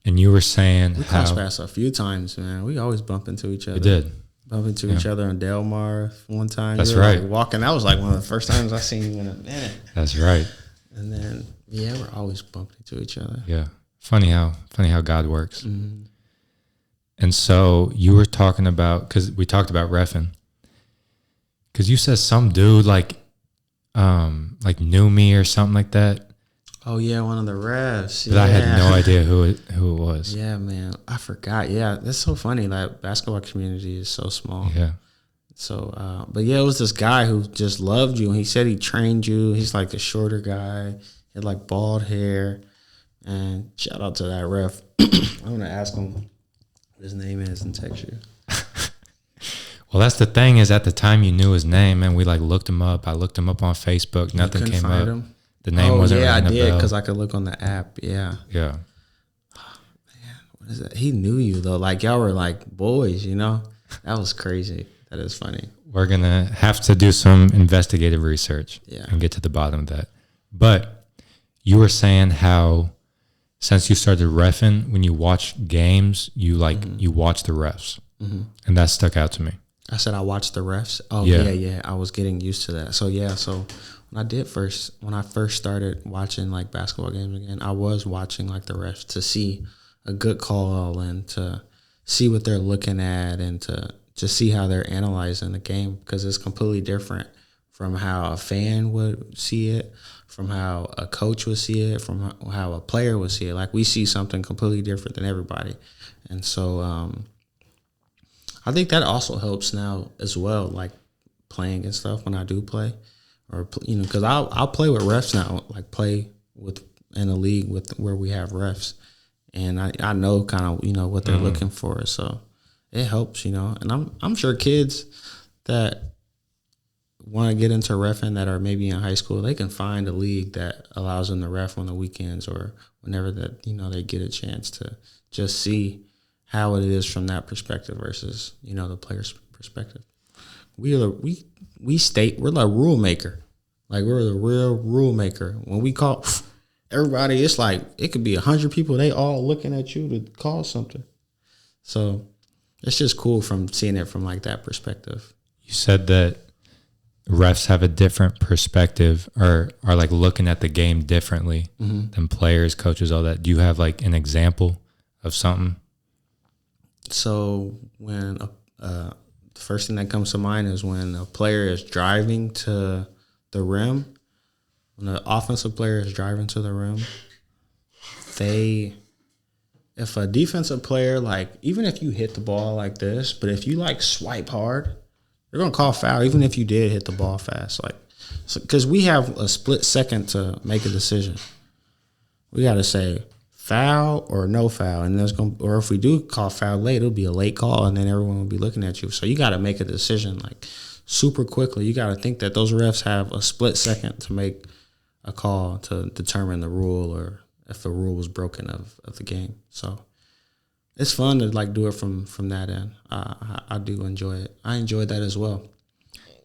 you were saying we crossed paths a few times, man. We always bump into each other. We did. Bump into each other in Delmar one time. That's right. Like walking. That was like one of the first times I seen you in a minute. That's right. And then, yeah, we're always bumping into each other. Yeah. Funny how God works. Mm-hmm. And so you were talking about, because we talked about reffing, because you said some dude like knew me or something like that. Oh yeah, one of the refs. But I had no idea who it was. Yeah, man, I forgot. Yeah, that's so funny. Like basketball community is so small. Yeah. So, but yeah, it was this guy who just loved you, and he said he trained you. He's like the shorter guy. He had like bald hair. And shout out to that ref. I'm gonna ask him what his name is and text you. Well, that's the thing, is at the time you knew his name, and we like looked him up. I looked him up on Facebook. Nothing came up. Him? The name wasn't. Yeah, I did because I could look on the app. Yeah. Yeah. Oh, man, what is that? He knew you though. Like y'all were like boys. That was crazy. That is funny. We're gonna have to do some investigative research. Yeah. And get to the bottom of that. But you were saying how, since you started reffing, when you watch games, you you watch the refs, and that stuck out to me. I said I watched the refs. Oh yeah. I was getting used to that. So yeah, when I first started watching like basketball games again, I was watching like the refs to see a good call and to see what they're looking at and to see how they're analyzing the game, because it's completely different from how a fan would see it, from how a coach would see it, from how a player would see it. Like we see something completely different than everybody. And so I think that also helps now as well, like playing and stuff when I do play, or because I'll play with refs now, like play with in a league with where we have refs, and I know kind of what they're looking for, so it helps, and I'm sure kids that want to get into reffing that are maybe in high school, they can find a league that allows them to ref on the weekends or whenever that they get a chance to just see how it is from that perspective versus the player's perspective. We're the rule maker, like we're the real rule maker. When we call everybody, it's like it could be 100 people, they all looking at you to call something. So it's just cool from seeing it from like that perspective. You said that refs have a different perspective or are like looking at the game differently than players, coaches, all that. Do you have like an example of something? So when the first thing that comes to mind is when a player is driving to the rim, when the offensive player is driving to the rim, if a defensive player, like even if you hit the ball like this, but if you like swipe hard, they're gonna call foul even if you did hit the ball fast, like because we have a split second to make a decision. We got to say foul or no foul, and or if we do call foul late, it'll be a late call, and then everyone will be looking at you. So you got to make a decision like super quickly. You got to think that those refs have a split second to make a call to determine the rule or if the rule was broken of the game. So it's fun to like do it from that end. I do enjoy it. I enjoyed that as well.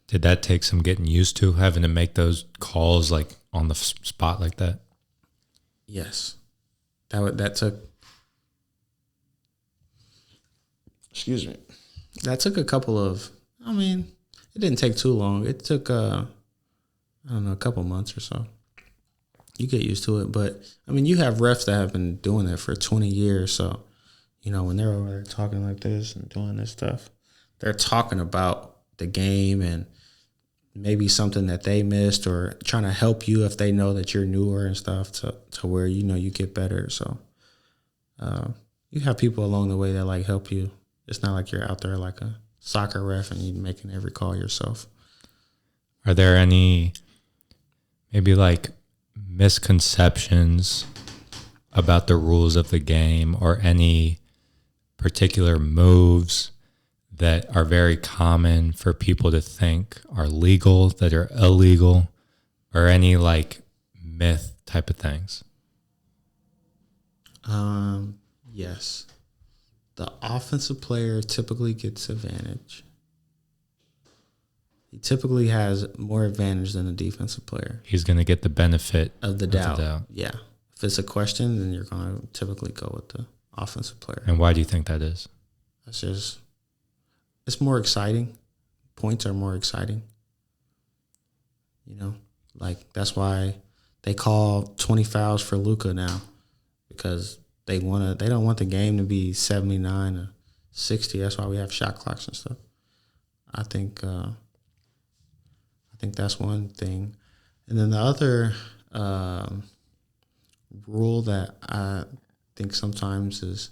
Did that take some getting used to, having to make those calls like on the spot like that? Yes. That took Excuse me. That took a couple of. I mean, it didn't take too long. It took I don't know, a couple months or so. You get used to it, but I mean, you have refs that have been doing it for 20 years. So, you know, when they're over there talking like this and doing this stuff, they're talking about the game and maybe something that they missed or trying to help you if they know that you're newer and stuff to where, you know, you get better. So you have people along the way that like help you. It's not like you're out there like a soccer ref and you're making every call yourself. Are there any maybe like misconceptions about the rules of the game or any particular moves that are very common for people to think are legal, that are illegal, or any like myth type of things? Yes. The offensive player typically gets advantage. He typically has more advantage than a defensive player. He's going to get the benefit of the doubt. Yeah. If it's a question, then you're going to typically go with the offensive player. And why do you think that is? That's just, it's more exciting. Points are more exciting. You know, like that's why they call 20 fouls for Luka now, because they don't want the game to be 79 or 60. That's why we have shot clocks and stuff. I think that's one thing. And then the other rule that I think sometimes is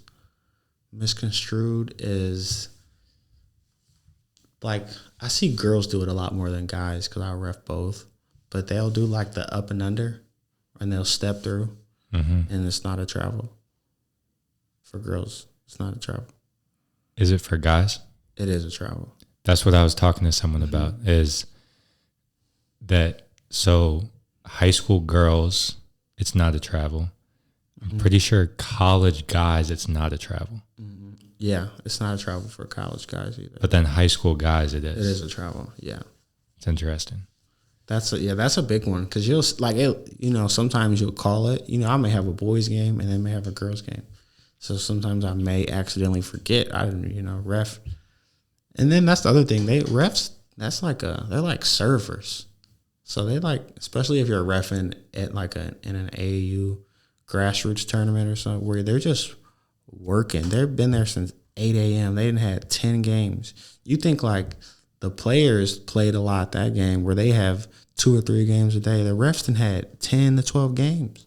misconstrued is, like, I see girls do it a lot more than guys because I ref both, but they'll do like the up and under and they'll step through and it's not a travel. For girls, it's not a travel. Is it for guys? It is a travel. That's what I was talking to someone about, is that so high school girls, it's not a travel. I'm pretty sure college guys, it's not a travel. Yeah, it's not a travel for college guys either. But then high school guys, it is. It is a travel, yeah. It's interesting. That's a big one because you'll like it. You know, sometimes you'll call it. You know, I may have a boys game and then may have a girls game. So sometimes I may accidentally forget. I didn't, you know, ref. And then that's the other thing. Refs, they're like servers. So they like, especially if you're reffing at like in an AAU grassroots tournament or something where they're just working. They've been there since 8 a.m. They didn't had 10 games. You think like the players played a lot that game where they have 2 or 3 games a day. The refs done had 10 to 12 games.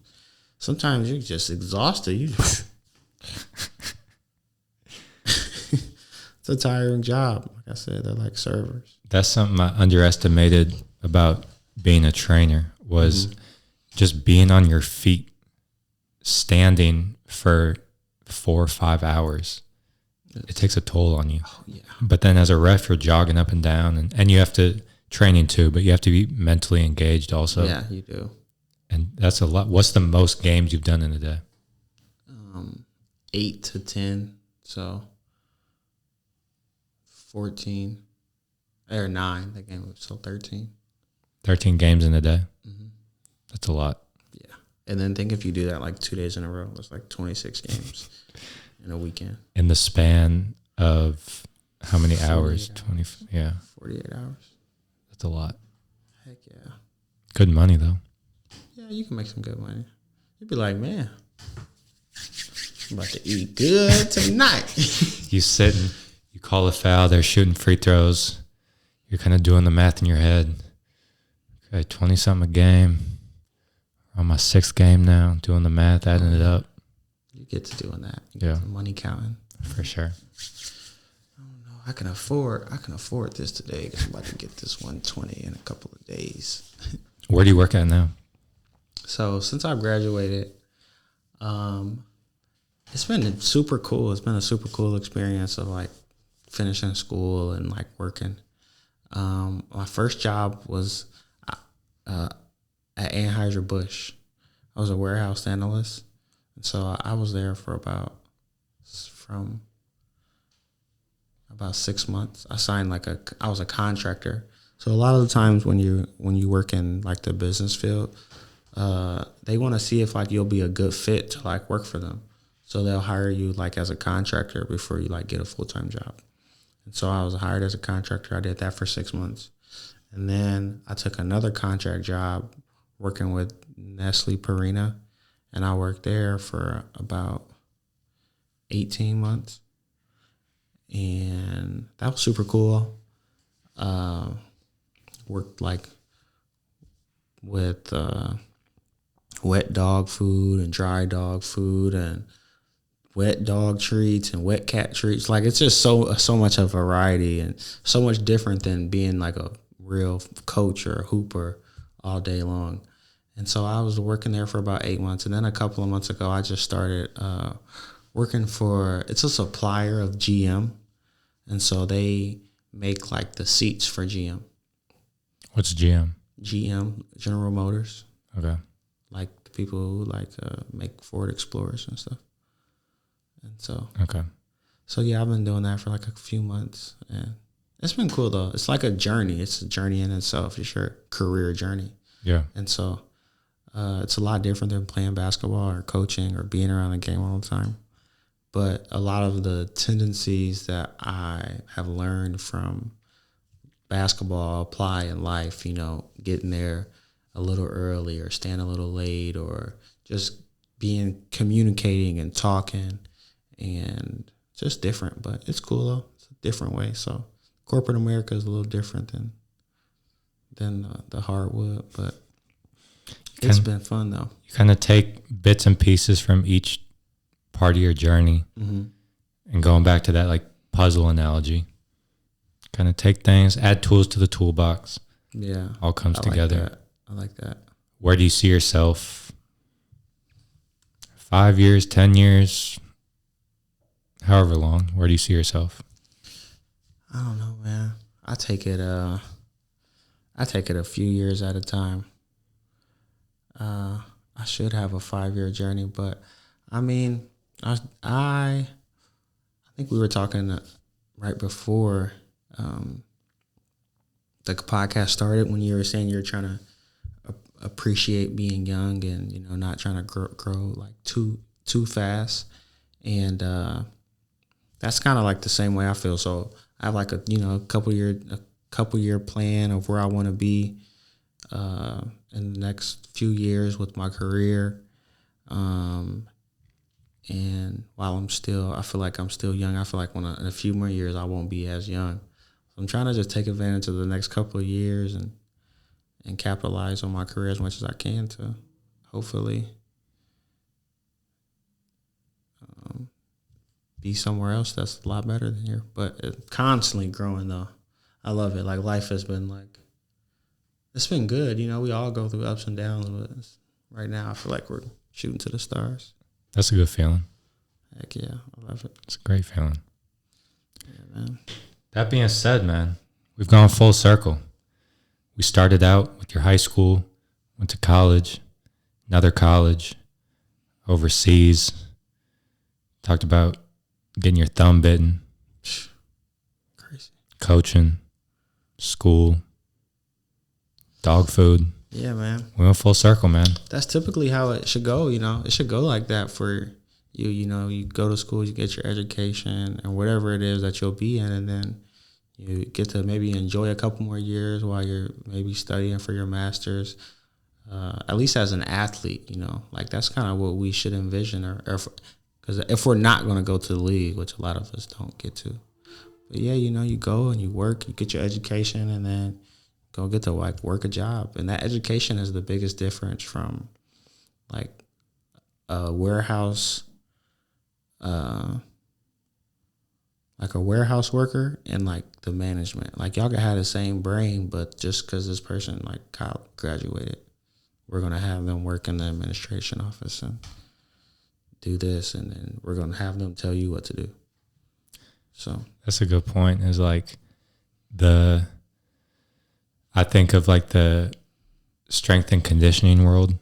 Sometimes you're just exhausted. It's a tiring job. Like I said, they're like servers. That's something I underestimated about being a trainer was just being on your feet, standing for 4 or 5 hours. It takes a toll on you. Oh, yeah. But then as a ref, you're jogging up and down, and you have to training too, but you have to be mentally engaged also. Yeah, you do. And that's a lot. What's the most games you've done in a day? 8 to 10. So 14 or 9. That game was so 13. 13 games in a day. That's a lot. Yeah. And then think if you do that like 2 days in a row, it's like 26 games in a weekend. In the span of how many hours? 20. Yeah. 48 hours. That's a lot. Heck yeah. Good money though. Yeah, you can make some good money. You'd be like, man, I'm about to eat good tonight. You sit and you call a foul. They're shooting free throws. You're kind of doing the math in your head. Okay, 20-something a game. On my 6th game now, doing the math, adding it up. You get to doing that. You Yeah. get to money counting. For sure. Oh no, I can afford this today because I'm about to get this 120 in a couple of days. Where do you work at now? So since I graduated, it's been super cool. It's been a super cool experience of like finishing school and like working. My first job was at Anheuser-Busch. I was a warehouse analyst. And so I was there for about 6 months. I signed I was a contractor. So a lot of the times when you work in like the business field, they want to see if like you'll be a good fit to like work for them. So they'll hire you like as a contractor before you like get a full-time job. And so I was hired as a contractor. I did that for 6 months. And then I took another contract job working with Nestle Purina, and I worked there for about 18 months. And that was super cool. Worked like with wet dog food and dry dog food and wet dog treats and wet cat treats. Like, it's just so much of a variety and so much different than being like a real coach or a hooper all day long. And so I was working there for about 8 months. And then a couple of months ago, I just started working for, it's a supplier of GM. And so they make like the seats for GM. What's GM? GM, General Motors. Okay. Like the people who like make Ford Explorers and stuff. And so. Okay. So yeah, I've been doing that for like a few months, and it's been cool though. It's like a journey. It's a journey in itself. It's your career journey. Yeah. And so it's a lot different than playing basketball or coaching or being around the game all the time. But a lot of the tendencies that I have learned from basketball apply in life, you know, getting there a little early or staying a little late or just communicating and talking, and just different. But it's cool though. It's a different way. So corporate America is a little different than the hardwood, but it's been fun though. You kind of take bits and pieces from each part of your journey, and going back to that like puzzle analogy, kind of take things, add tools to the toolbox. Yeah, all comes together. I like that. Where do you see yourself 5 years, 10 years, however long? Where do you see yourself? I don't know, man. I take it a few years at a time. I should have a 5-year journey, but I mean, I think we were talking right before the podcast started, when you were saying you're trying to appreciate being young and, you know, not trying to grow like too fast. And that's kind of like the same way I feel. So I have like a couple year plan of where I want to be in the next few years with my career. And while I feel like I'm still young. I feel like in a few more years I won't be as young. So I'm trying to just take advantage of the next couple of years and capitalize on my career as much as I can to hopefully be somewhere else that's a lot better than here. But it's constantly growing though. I love it. Like, life has been like, it's been good. You know, we all go through ups and downs, but right now I feel like we're shooting to the stars. That's a good feeling. Heck yeah, I love it. It's a great feeling. Yeah, man. That being said, man, we've gone full circle. We started out with your high school, went to college, another college, overseas, talked about getting your thumb bitten, crazy, coaching, school, dog food. Yeah, man. We went full circle, man. That's typically how it should go, you know. It should go like that for you. You know, you go to school, you get your education and whatever it is that you'll be in, and then you get to maybe enjoy a couple more years while you're maybe studying for your master's. At least as an athlete, you know, like that's kind of what we should envision, or because if we're not going to go to the league, which a lot of us don't get to. But yeah, you know, you go and you work, you get your education, and then go get to like work a job. And that education is the biggest difference from like a warehouse, like a warehouse worker and like the management. Like, y'all can have the same brain, but just because this person like graduated, we're going to have them work in the administration office and do this, and then we're going to have them tell you what to do. So that's a good point. Is like I think of like the strength and conditioning world.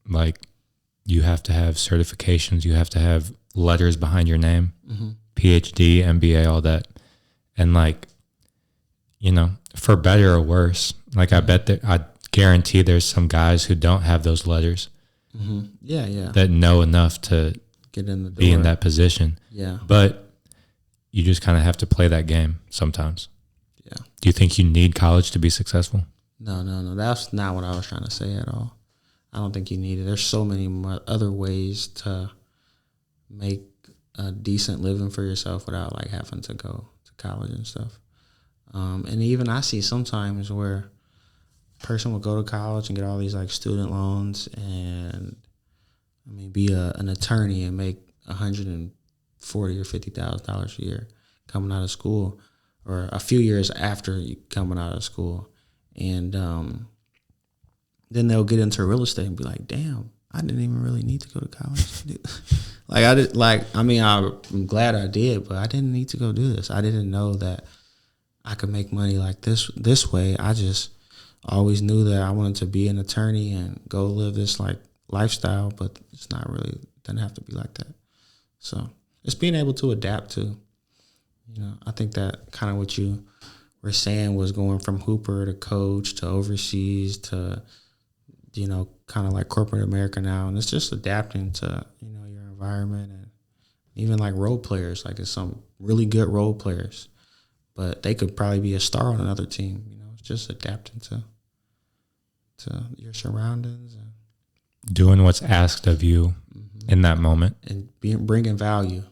Like, you have to have certifications, you have to have letters behind your name, PhD, MBA, all that. And like, you know, for better or worse, like I guarantee there's some guys who don't have those letters. Yeah. That know enough to get in the door. Be in that position. Yeah. But you just kind of have to play that game sometimes. Yeah. Do you think you need college to be successful? No. That's not what I was trying to say at all. I don't think you need it. There's so many other ways to make a decent living for yourself without like having to go to college and stuff. And even I see sometimes where a person will go to college and get all these like student loans and be an attorney and make $140,000 or $50,000 a year coming out of school, or a few years after you coming out of school, and then they'll get into real estate and be like, "Damn, I didn't even really need to go to college." I'm glad I did, but I didn't need to go do this. I didn't know that I could make money like this way. I just always knew that I wanted to be an attorney and go live this like lifestyle, but it's not really, doesn't have to be like that. So it's being able to adapt to, I think that kind of what you were saying was going from hooper to coach to overseas to, kind of like corporate America now. And it's just adapting to, your environment, and even like role players, like there's some really good role players, but they could probably be a star on another team. It's just adapting to your surroundings and doing what's asked of you in that moment, and bringing value.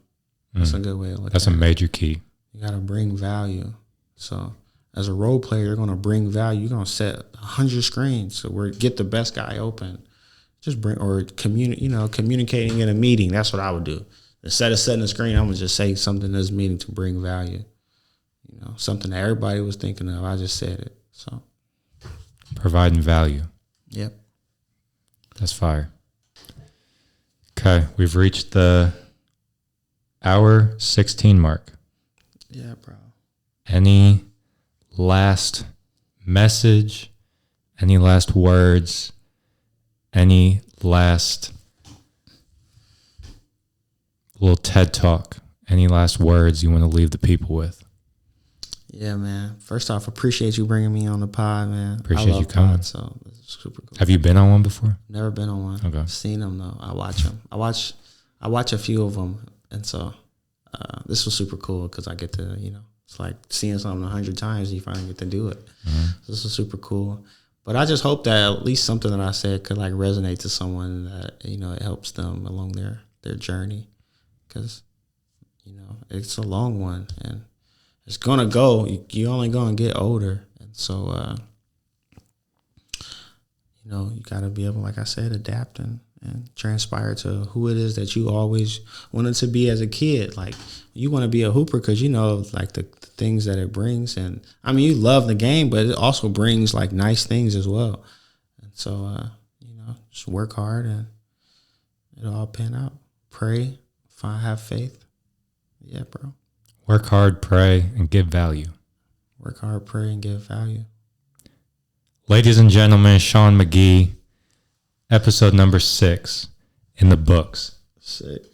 That's a good way to look at it. That's a major key. You got to bring value. So as a role player, you're going to bring value. You're going to set 100 screens so get the best guy open. Just communicating in a meeting. That's what I would do. Instead of setting a screen, I'm going to just say something in this meeting to bring value. Something that everybody was thinking of. I just said it. So providing value. Yep. That's fire. Okay, we've reached the hour 16 mark. Yeah, bro. Any last message? Any last words? Any last little TED Talk? Any last words you want to leave the people with? Yeah, man. First off, appreciate you bringing me on the pod, man. Appreciate you coming. Pods, so it's super cool. Have you been on one before? Never been on one. Okay. Seen them though. I watch them. I watch a few of them, and so this was super cool because I get to, it's like seeing something 100 times. You finally get to do it. Mm-hmm. So this was super cool. But I just hope that at least something that I said could like resonate to someone, that it helps them along their journey, because it's a long one and it's gonna go. You're only gonna get older, and so you gotta be able, like I said, adapt and transpire to who it is that you always wanted to be as a kid. Like, you want to be a hooper because like the things that it brings, and you love the game, but it also brings like nice things as well. And so just work hard and it'll all pan out. Pray, have faith. Yeah, bro. Work hard, pray, and give value. Work hard, pray, and give value. Ladies and gentlemen, Sean McGee, episode number 6 in the books. Sick.